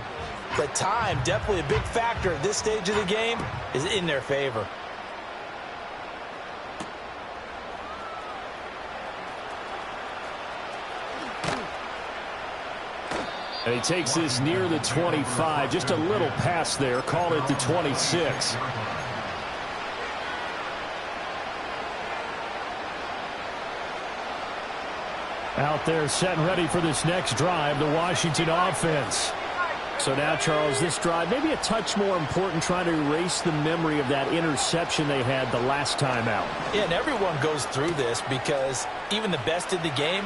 But time, definitely a big factor at this stage of the game, is in their favor. And he takes this near the 25. Just a little pass there. Call it the 26. Out there set and ready for this next drive, the Washington offense. So now, Charles, this drive maybe a touch more important, trying to erase the memory of that interception they had the last time out. Yeah, and everyone goes through this because even the best in the game,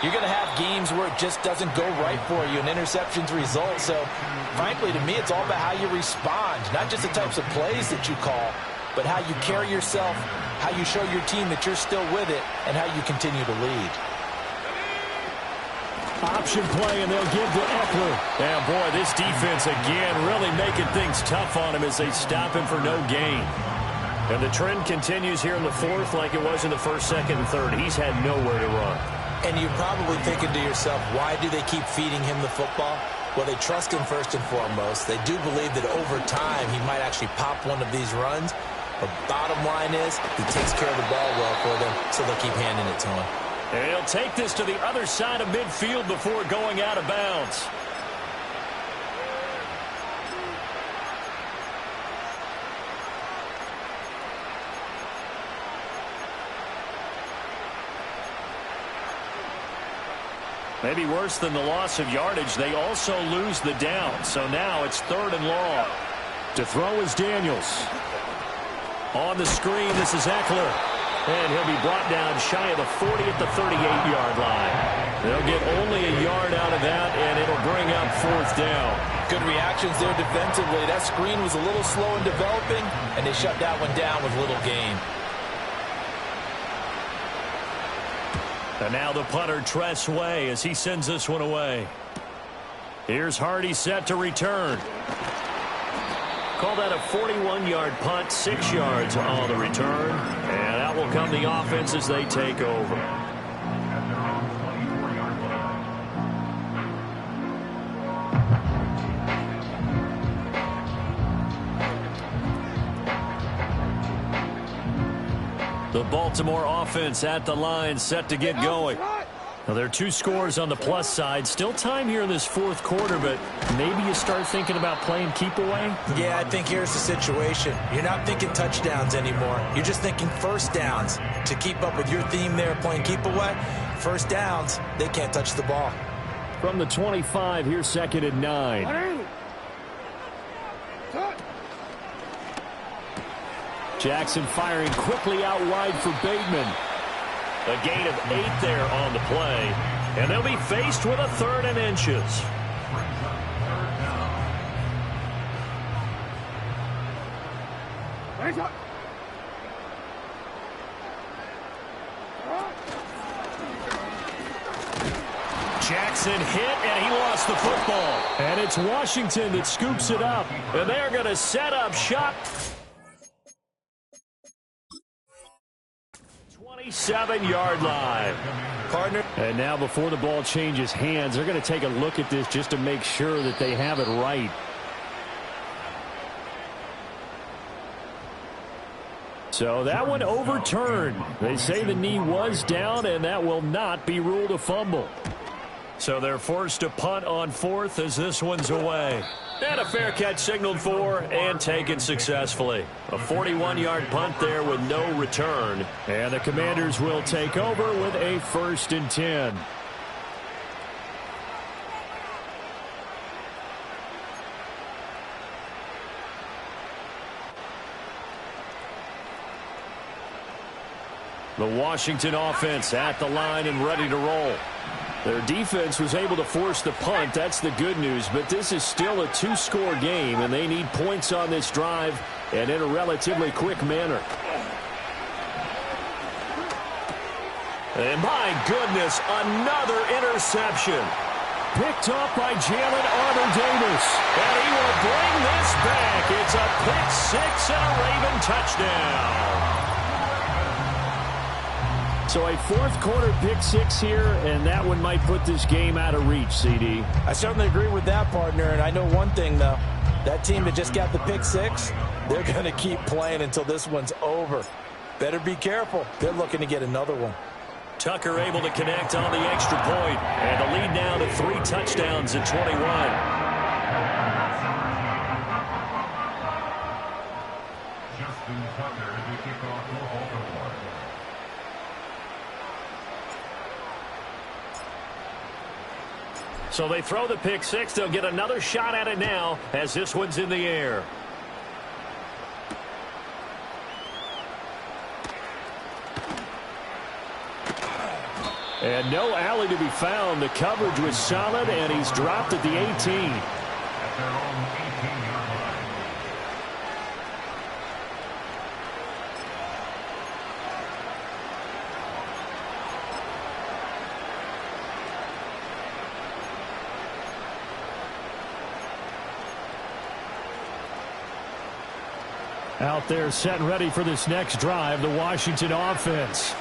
you're going to have games where it just doesn't go right for you, and interceptions result. So, frankly, to me, it's all about how you respond, not just the types of plays that you call, but how you carry yourself, how you show your team that you're still with it, and how you continue to lead. Option play, and they'll give to Eckler. And, boy, this defense, again, really making things tough on him as they stop him for no gain. And the trend continues here in the 4th like it was in the 1st, 2nd, and 3rd. He's had nowhere to run. And you're probably thinking to yourself, why do they keep feeding him the football? Well, they trust him first and foremost. They do believe that over time he might actually pop one of these runs. But bottom line is he takes care of the ball well for them, so they'll keep handing it to him. And he'll take this to the other side of midfield before going out of bounds. Maybe worse than the loss of yardage, they also lose the down. So now it's 3rd and long. To throw is Daniels. On the screen, this is Eckler. And he'll be brought down shy of the 40 at the 38-yard line. They'll get only a yard out of that, and it'll bring up 4th down. Good reactions there defensively. That screen was a little slow in developing, and they shut that one down with little gain. And now the punter, Tress Way, as he sends this one away. Here's Hardy set to return. Call that a 41-yard punt, 6 yards on the return. And out will come the offense as they take over. The Baltimore offense at the line, set to get going. Well, there are 2 scores on the plus side. Still time here in this fourth quarter, but maybe you start thinking about playing keep away? Yeah, I think here's the situation. You're not thinking touchdowns anymore. You're just thinking first downs. To keep up with your theme there, playing keep away, first downs, they can't touch the ball. From the 25, here's 2nd and 9. Jackson firing quickly out wide for Bateman. A gain of 8 there on the play. And they'll be faced with a 3rd and inches. Jackson hit, and he lost the football. And it's Washington that scoops it up. And they're going to set up shop. 27-yard line. Partner. And now before the ball changes hands, they're going to take a look at this just to make sure that they have it right. So that one overturned. They say the knee was down, and that will not be ruled a fumble. So they're forced to punt on 4th as this one's away. And a fair catch signaled for and taken successfully. A 41-yard punt there with no return. And the Commanders will take over with a 1st and 10. The Washington offense at the line and ready to roll. Their defense was able to force the punt. That's the good news. But this is still a 2-score game, and they need points on this drive and in a relatively quick manner. And my goodness, another interception. Picked off by Jalen Armour-Davis. And he will bring this back. It's a pick 6 and a Raven touchdown. So a fourth quarter pick 6 here, and that one might put this game out of reach, CD. I certainly agree with that, partner, and I know one thing, though. That team that just got the pick 6, they're going to keep playing until this one's over. Better be careful. They're looking to get another one. Tucker able to connect on the extra point, and the lead now to 3 touchdowns at 21. Justin Tucker to kick off for Baltimore. So they throw the pick 6. They'll get another shot at it now as this one's in the air. And no alley to be found. The coverage was solid, and he's dropped at the 18. At their own 18-yard line. Out there set and ready for this next drive, the Washington offense.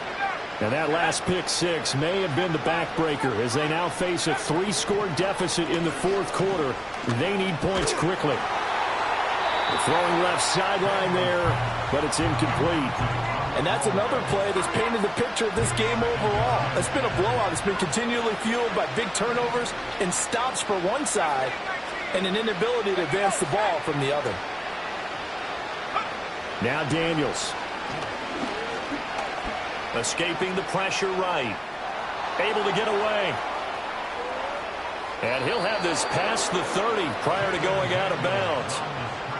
And that last pick 6 may have been the backbreaker as they now face a 3-score deficit in the fourth quarter. They need points quickly. The throwing left sideline there, but it's incomplete. And that's another play that's painted the picture of this game overall. It's been a blowout. It's been continually fueled by big turnovers and stops for one side and an inability to advance the ball from the other. Now Daniels. Escaping the pressure right. Able to get away. And he'll have this past the 30 prior to going out of bounds.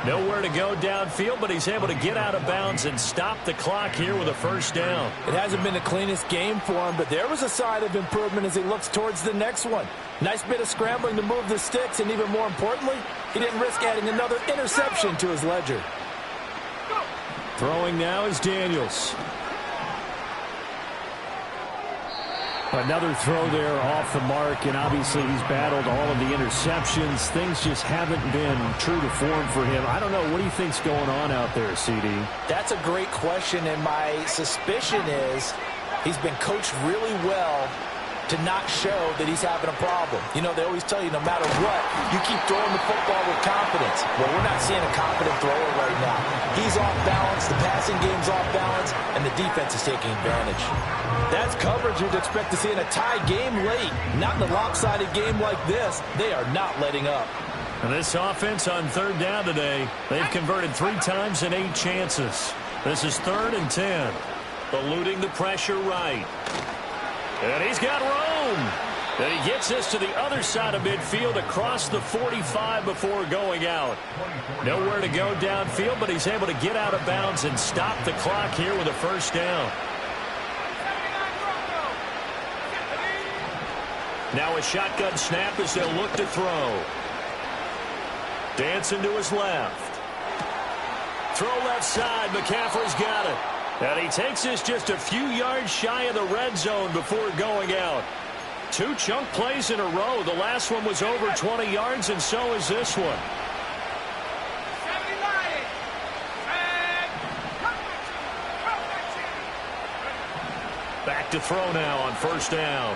Nowhere to go downfield, but he's able to get out of bounds and stop the clock here with a first down. It hasn't been the cleanest game for him, but there was a sign of improvement as he looks towards the next one. Nice bit of scrambling to move the sticks, and even more importantly, he didn't risk adding another interception to his ledger. Throwing now is Daniels. Another throw there off the mark, and obviously he's battled all of the interceptions. Things just haven't been true to form for him. I don't know. What do you think's going on out there, CD? That's a great question, and my suspicion is he's been coached really well to not show that he's having a problem. You know, they always tell you no matter what, you keep throwing the football with confidence. Well, we're not seeing a confident thrower right now. He's off balance, the passing game's off balance, and the defense is taking advantage. That's coverage you'd expect to see in a tie game late. Not in a lopsided game like this. They are not letting up. And this offense on third down today, they've converted 3 times in 8 chances. This is 3rd and 10. Eluding the pressure right. And he's got room. And he gets this to the other side of midfield across the 45 before going out. Nowhere to go downfield, but he's able to get out of bounds and stop the clock here with a first down. Now a shotgun snap as they'll look to throw. Dancing to his left. Throw left side. McCaffrey's got it. And he takes this just a few yards shy of the red zone before going out. 2 chunk plays in a row. The last one was over 20 yards, and so is this one. Back to throw now on first down.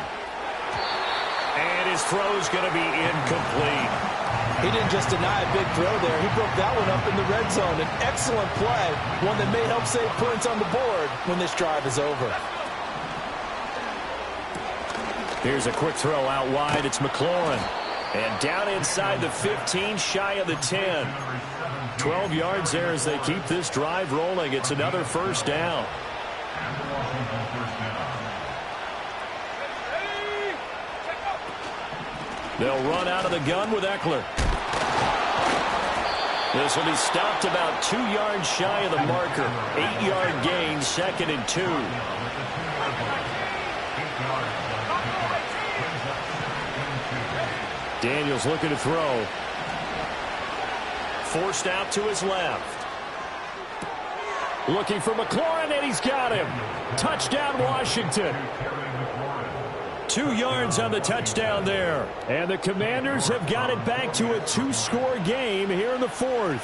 And his throw's going to be incomplete. He didn't just deny a big throw there. He broke that one up in the red zone. An excellent play, one that may help save points on the board when this drive is over. Here's a quick throw out wide. It's McLaurin. And down inside the 15, shy of the 10. 12 yards there as they keep this drive rolling. It's another first down. They'll run out of the gun with Eckler. This will be stopped about 2 yards shy of the marker. 8-yard gain, 2nd and 2. Daniels looking to throw. Forced out to his left. Looking for McLaurin, and he's got him. Touchdown, Washington. 2 yards on the touchdown there. And the Commanders have got it back to a 2-score game here in the 4th.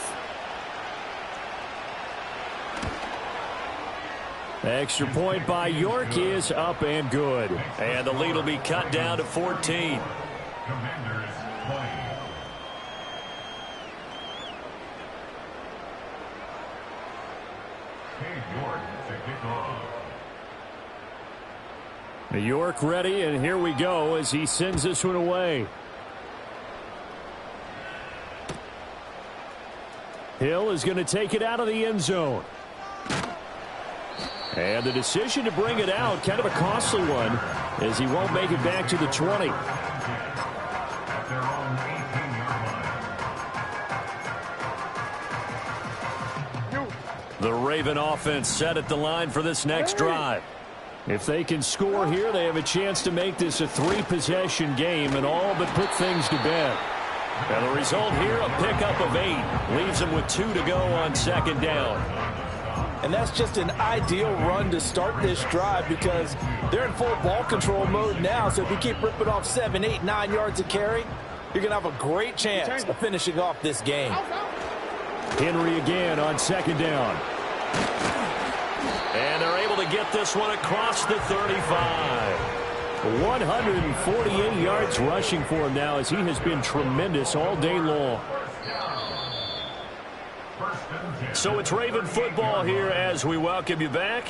Extra point by York is up and good. And the lead will be cut down to 14. Commanders play. Cade York to kick off. New York ready, and here we go as he sends this one away. Hill is going to take it out of the end zone. And the decision to bring it out, kind of a costly one, as he won't make it back to the 20. At their own 18-yard line. The Raven offense set at the line for this next drive. If they can score here, they have a chance to make this a 3-possession game and all but put things to bed. And the result here, a pickup of 8. Leaves them with 2 to go on 2nd down. And that's just an ideal run to start this drive because they're in full ball control mode now. So if you keep ripping off 7, 8, 9 yards of carry, you're going to have a great chance of finishing off this game. Henry again on 2nd down. And they're able to get this one across the 35. 148 yards rushing for him now as he has been tremendous all day long. So it's Raven football here as we welcome you back.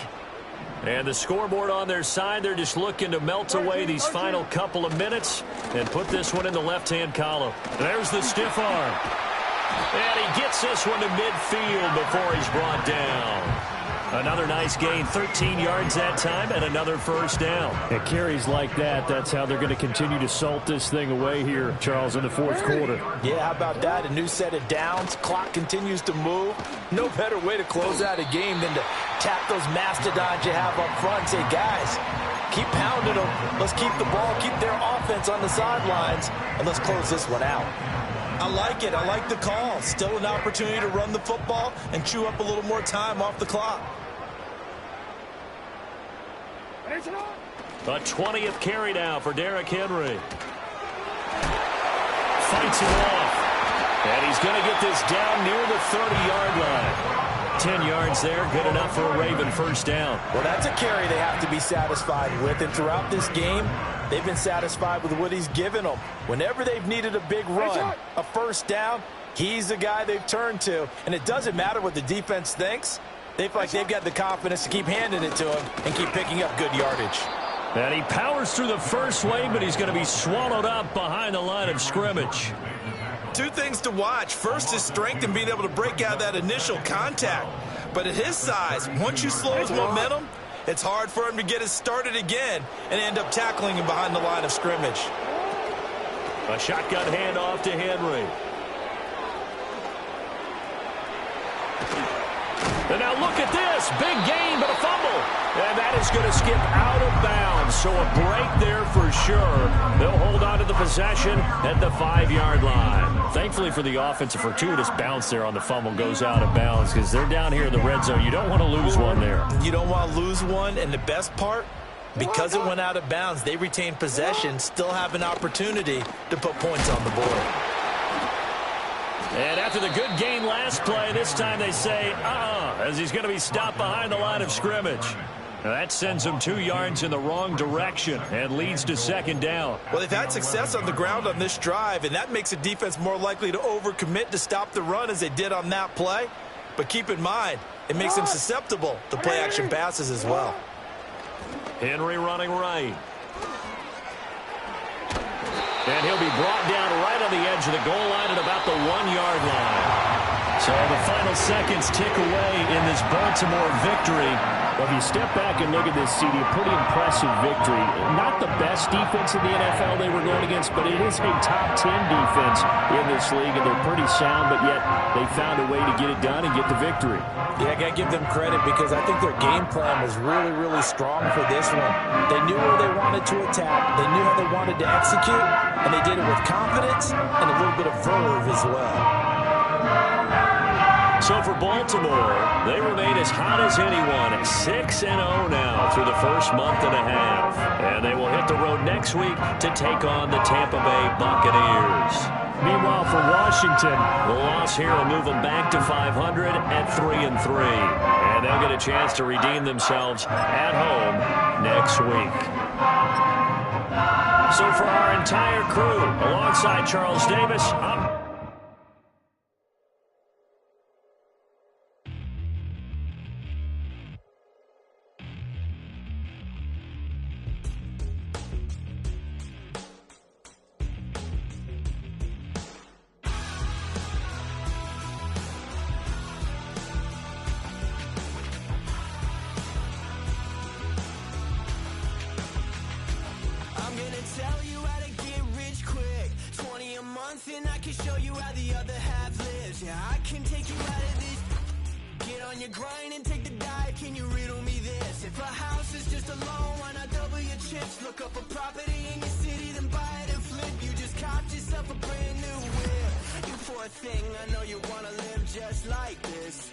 And the scoreboard on their side, they're just looking to melt away these final couple of minutes and put this one in the left-hand column. There's the stiff arm. And he gets this one to midfield before he's brought down. Another nice gain, 13 yards that time, and another first down. It carries like that. That's how they're going to continue to salt this thing away here, Charles, in the 4th quarter. Yeah, how about that? A new set of downs. Clock continues to move. No better way to close out a game than to tap those mastodons you have up front and say, guys, keep pounding them. Let's keep the ball, keep their offense on the sidelines, and let's close this one out. I like it. I like the call. Still an opportunity to run the football and chew up a little more time off the clock. A 20th carry now for Derrick Henry. Fights it off. And he's going to get this down near the 30-yard line. 10 yards there, good enough for a Raven first down. Well, that's a carry they have to be satisfied with. And throughout this game, they've been satisfied with what he's given them. Whenever they've needed a big run, a first down, he's the guy they've turned to. And it doesn't matter what the defense thinks. They feel like they've got the confidence to keep handing it to him and keep picking up good yardage. And he powers through the first wave, but he's going to be swallowed up behind the line of scrimmage. Two things to watch. First, his strength and being able to break out that initial contact. But at his size, once you slow his momentum, it's hard for him to get it started again and end up tackling him behind the line of scrimmage. A shotgun handoff to Henry. And now look at this. Big gain, but a fumble. And that is going to skip out of bounds. So a break there for sure. They'll hold on to the possession at the 5-yard line. Thankfully for the offense, a fortuitous bounce there on the fumble goes out of bounds because they're down here in the red zone. You don't want to lose one there. You don't want to lose one. And the best part, because it went out of bounds, they retain possession, still have an opportunity to put points on the board. And after the good gain last play, this time they say, as he's going to be stopped behind the line of scrimmage. Now that sends him 2 yards in the wrong direction and leads to second down. Well, they've had success on the ground on this drive, and that makes the defense more likely to overcommit to stop the run as they did on that play. But keep in mind, it makes them susceptible to play-action passes as well. Henry running right. And he'll be brought down right on the edge of the goal line at about the 1-yard line. So the final seconds tick away in this Baltimore victory. Well, if you step back and look at this, CD, a pretty impressive victory. Not the best defense in the NFL they were going against, but it is a top 10 defense in this league, and they're pretty sound, but yet they found a way to get it done and get the victory. Yeah, I got to give them credit because I think their game plan was really, really strong for this one. They knew where they wanted to attack. They knew how they wanted to execute, and they did it with confidence and a little bit of verve as well. So for Baltimore, they remain as hot as anyone at 6-0 now through the first month and a half. And they will hit the road next week to take on the Tampa Bay Buccaneers. Meanwhile, for Washington, the loss here will move them back to 500 at 3-3. And they'll get a chance to redeem themselves at home next week. So for our entire crew, alongside Charles Davis, I'm and I can show you how the other half lives. Yeah, I can take you out of this. Get on your grind and take the dive. Can you riddle me this? If a house is just a loan, why not double your chips? Look up a property in your city, then buy it and flip. You just copped yourself a brand new whip. You poor thing, I know you wanna live just like this.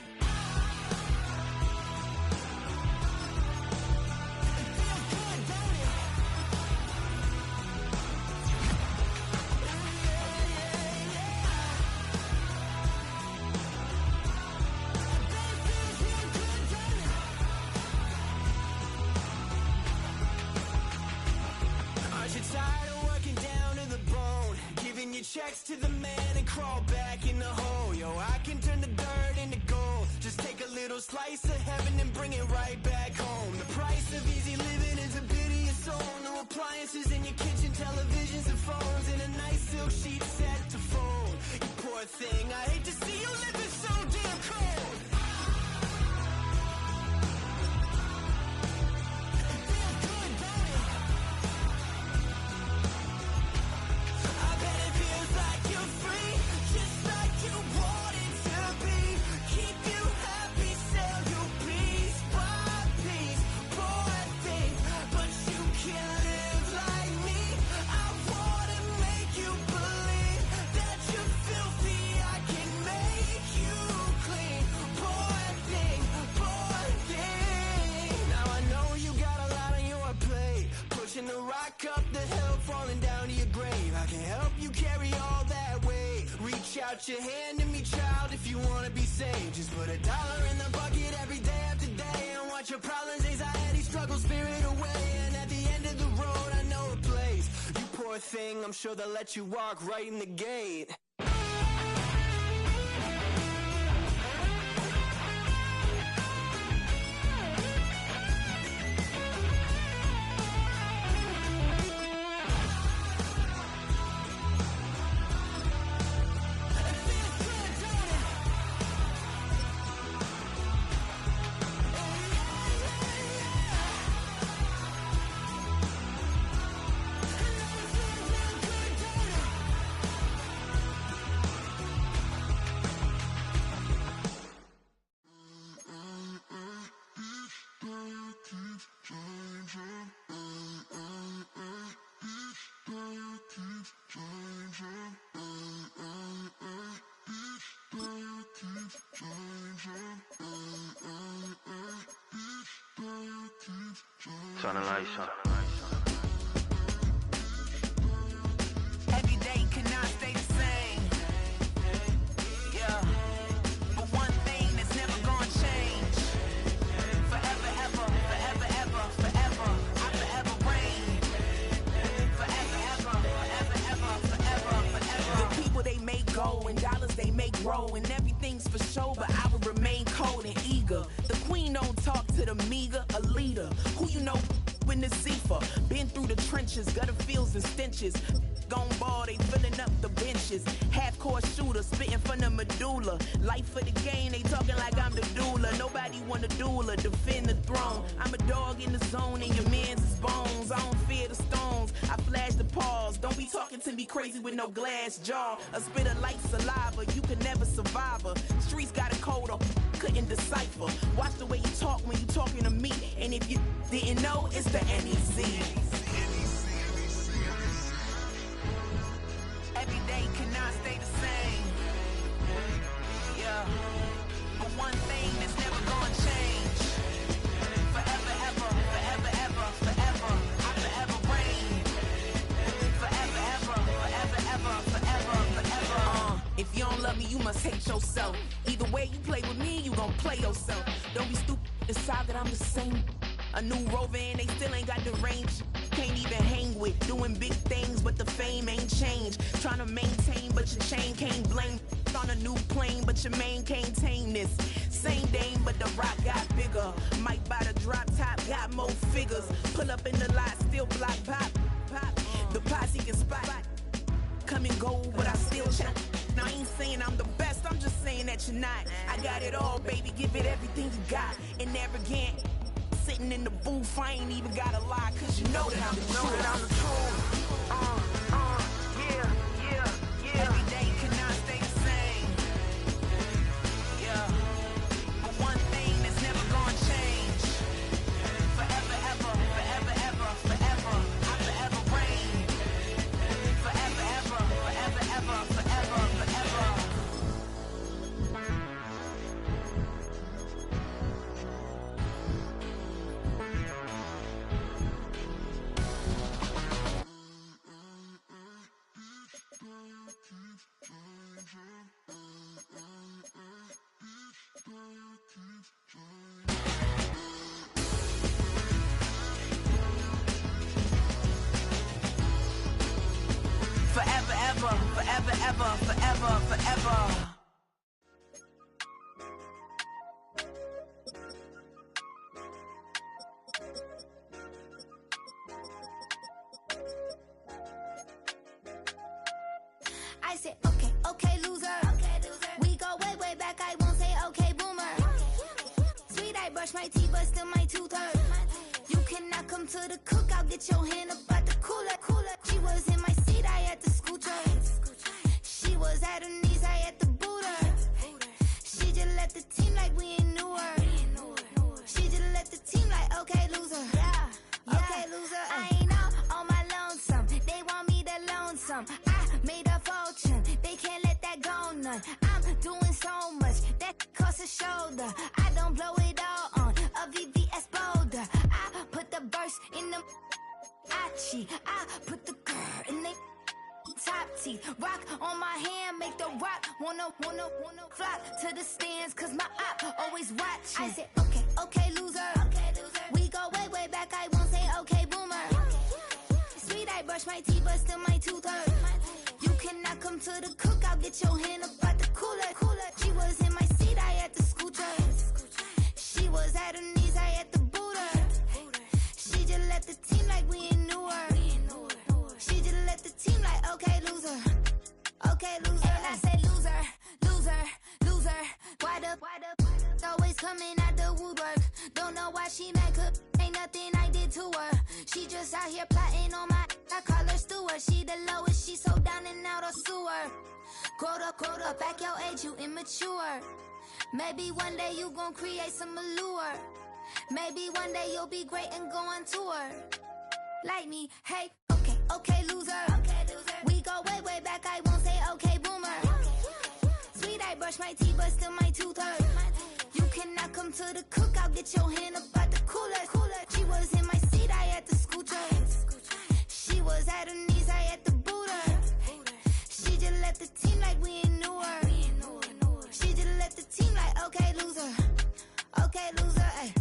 Checks to the man and crawl back in the hole. Yo, I can turn the dirt into gold. Just take a little slice of heaven and bring it right back home. The price of easy living is a bit of your soul. No appliances in your kitchen, televisions and phones, and a nice silk sheet set to fold. You poor thing, I hate to see you living so damn cold. Up the hill, falling down to your grave. I can help you carry all that weight. Reach out your hand to me, child, if you wanna be saved. Just put $1 in the bucket every day after day and watch your problems, anxiety, struggle, spirit away. And at the end of the road, I know a place. You poor thing, I'm sure they'll let you walk right in the gate. Turn the lights on. Every day cannot stay the same. Yeah. But one thing that's never gonna change. Forever, ever, forever, ever, forever. I forever reign. Forever, ever, forever, ever, forever, forever. The people they make go and dollars they make grow and everything's for show, but I will remain cold and eager. The queen don't talk to the meager, a leader. Who you know in the Zephyr, been through the trenches, gutter fields and stenches. Gone ball, they filling up the benches. Half-court shooter, spitting from the medulla. Life for the game, they talking like I'm the doula. Nobody want to duel or defend the throne. I'm a dog in the zone and your man's is bones. I don't fear the stones, I flash the paws. Don't be talking to me crazy with no glass jaw. A spit of light saliva, you can never survive her. Streets got a code up, couldn't decipher. Watch the way you talk when you talking to me. And if you didn't know, it's the NEC. Every day cannot stay the same. Yeah. But one thing that's never gonna change. Forever, ever, forever, ever, forever. I forever reign. Forever, ever, forever, ever, forever, forever. If you don't love me, you must hate yourself. Either way you play with me, you gon' play yourself. Don't be stupid, decide that I'm the same. A new Rover and they still ain't got the range. Can't even hang with, doing big things, but the fame ain't changed. Trying to maintain, but your chain can't blame. On a new plane, but your main can't tame this. Same dame, but the rock got bigger. Might buy the drop top, got more figures. Pull up in the lot, still block pop, pop. The posse can spot. Come and go, but I still check. Now I ain't saying I'm the best, I'm just saying that you're not. I got it all, baby, give it everything you got. And arrogant, sitting in the booth, I ain't even gotta lie, cause you know that I'm the truth. Yeah. Every day cannot stay the same. Yeah. But one thing that's never gonna change. Forever, ever, forever, ever, forever. I forever reign. Forever, ever, forever, ever, forever, forever. Forever, ever, forever, ever, forever, forever. I said, okay, loser. We go way back, I won't say okay, boomer. Sweet, I brush my teeth, but still my tooth hurt. You cannot come to the cookout, get your hand up at the cooler. She was in my seat, I had to scoot her. She was at her knees, I had to boot her. She just left the team like we ain't knew her. She just left the team like, okay, loser. Okay, loser. I ain't on my lonesome. They want me to lonesome. I made a fortune. They can't let that go none. I'm doing so much that costs a shoulder. I don't blow it all on a VVS boulder. I put the verse in the I put the girl in they top teeth. Rock on my hand, make the rock wanna flock to the stands, cause my op always watching. I said, okay, loser. We go way back, I won't say okay, boomer. Sweet, I brush my teeth, but still my tooth hurt. You cannot come to the cookout, get your hand up out the cooler. She was in my seat, I had to scoot her. She was at her knees, I had to boot her. She just left the team like we ain't knew her. She just left the team like, okay, loser. Okay, loser. And I said, loser. Why the always coming out the woodwork? Don't know why she mad, cause ain't nothing I did to her. She just out here plotting on my, I call her steward. She the lowest, she so down and out of sewer. Growed up, back your age, you immature. Maybe one day you gon' create some allure. Maybe one day you'll be great and go on tour. Like me, hey, okay, loser. We go way back, I won't say okay, boomer. Sweet, I brush my teeth, but still my tooth hurt. You cannot come to the cookout, get your hand up out the cooler. She was in my seat, I had to scoot her. She was at her knees, I had to boot her. She just left the team like we ain't knew her. She just left the team like, okay, loser. Okay, loser, ay.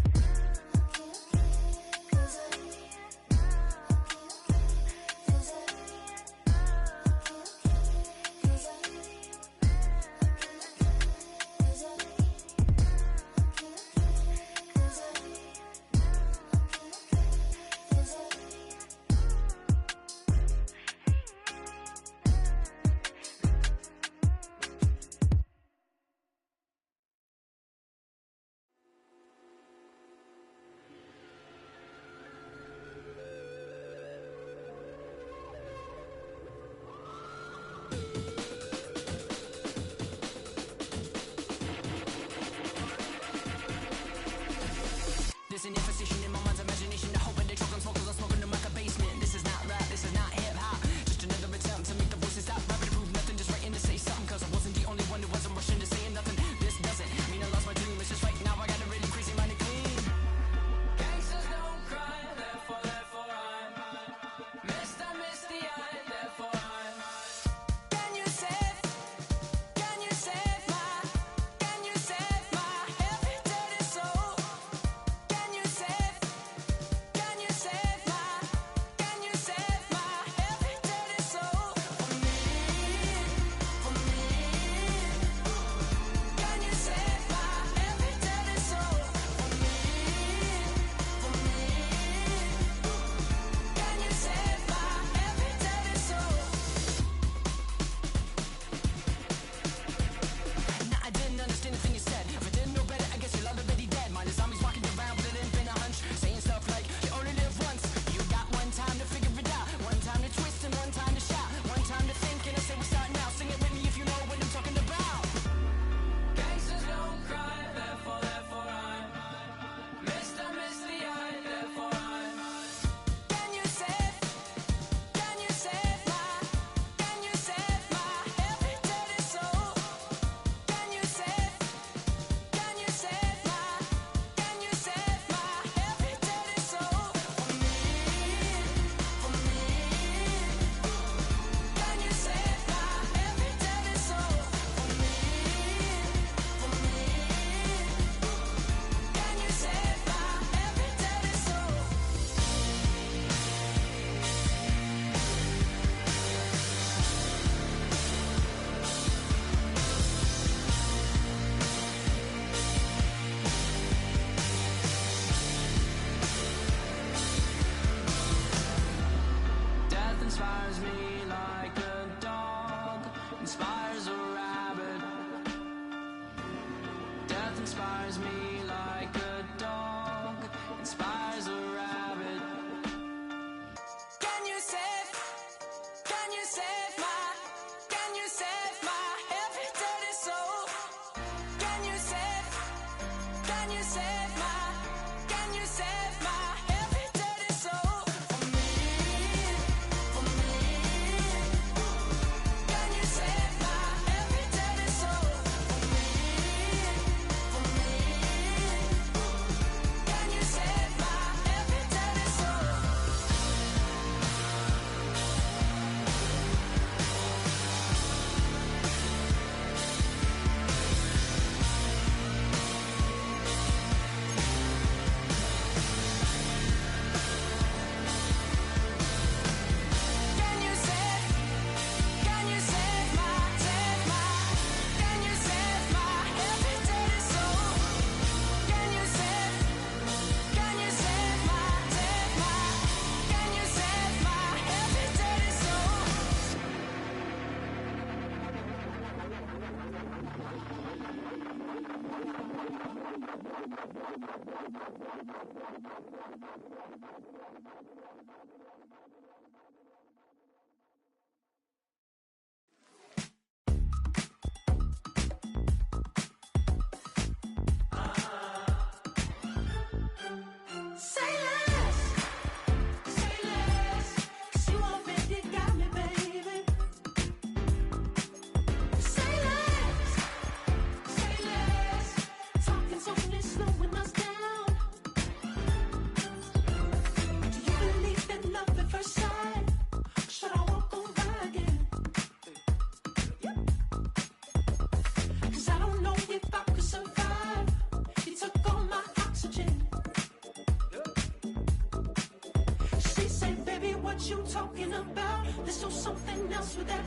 You talking about? Let's do something else with that.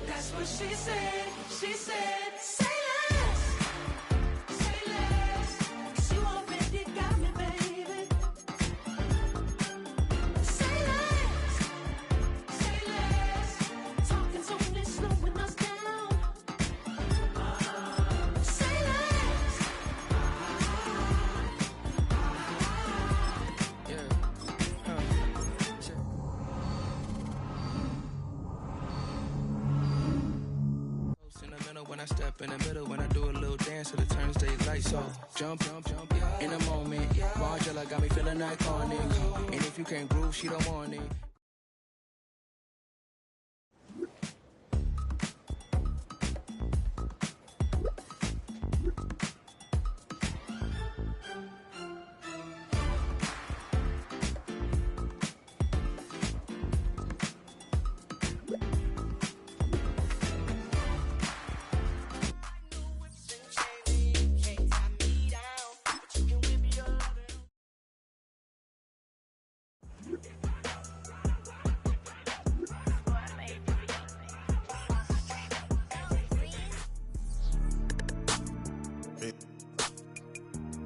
That's what she said. She said, say less. Say less. 'Cause you already got me, baby. Say less. Say less. Talking's only slowing us down. Say less. When I step in the middle, when I do a little dance, till it turns daylight. So jump, jump, jump, in a moment. Margella got me feeling iconic. And if you can't groove, she don't want it.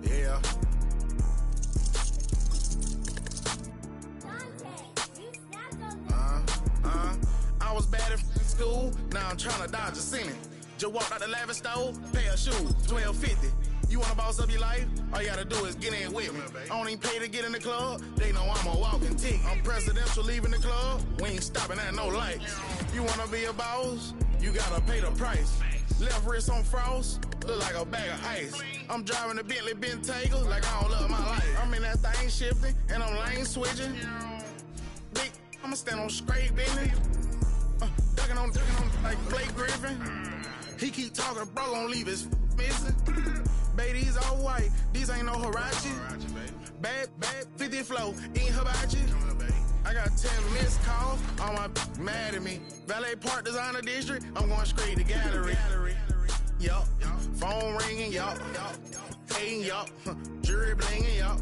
Yeah. I was bad in school, now I'm trying to dodge a sinning. Just walked out the lavish store, pair of shoes, $12.50. You wanna boss up your life? All you gotta do is get in with me. I don't even pay to get in the club, they know I'm a walking tick. I'm presidential leaving the club, we ain't stopping at no lights. You wanna be a boss? You gotta pay the price. Left wrist on frost, look like a bag of ice. I'm driving a Bentley Bentayga like I don't love my life. I'm in that thing shifting, and I'm lane switching. Big, I'ma stand on straight, baby. Ducking on like Blake Griffin. He keep talking, bro, gon' leave his missing. Baby, these all white, these ain't no Hirachi. Bad, 50 flow, ain't hibachi. I got 10 missed calls, all my mad at me. Valet Park Designer District, I'm going straight to gallery. Yup, phone ringing, yup. Hey, yup, jury blinging, yup.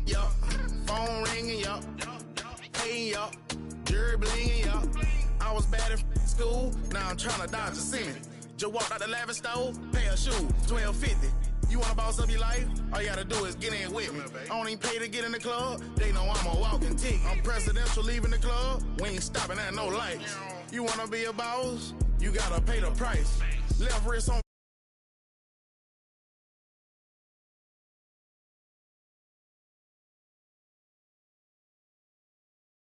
Yup, phone ringing, yup. Hey, yup, jury blinging, yup. I was bad in school, now I'm trying to dodge a sinning. Just walked out the lavish store, pair of shoes, $12.50. You wanna boss up your life? All you gotta do is get in with me. I don't even pay to get in the club, they know I'm a walking tick. I'm presidential leaving the club, we ain't stopping at no lights. You wanna be a boss? You gotta pay the price. Left wrist on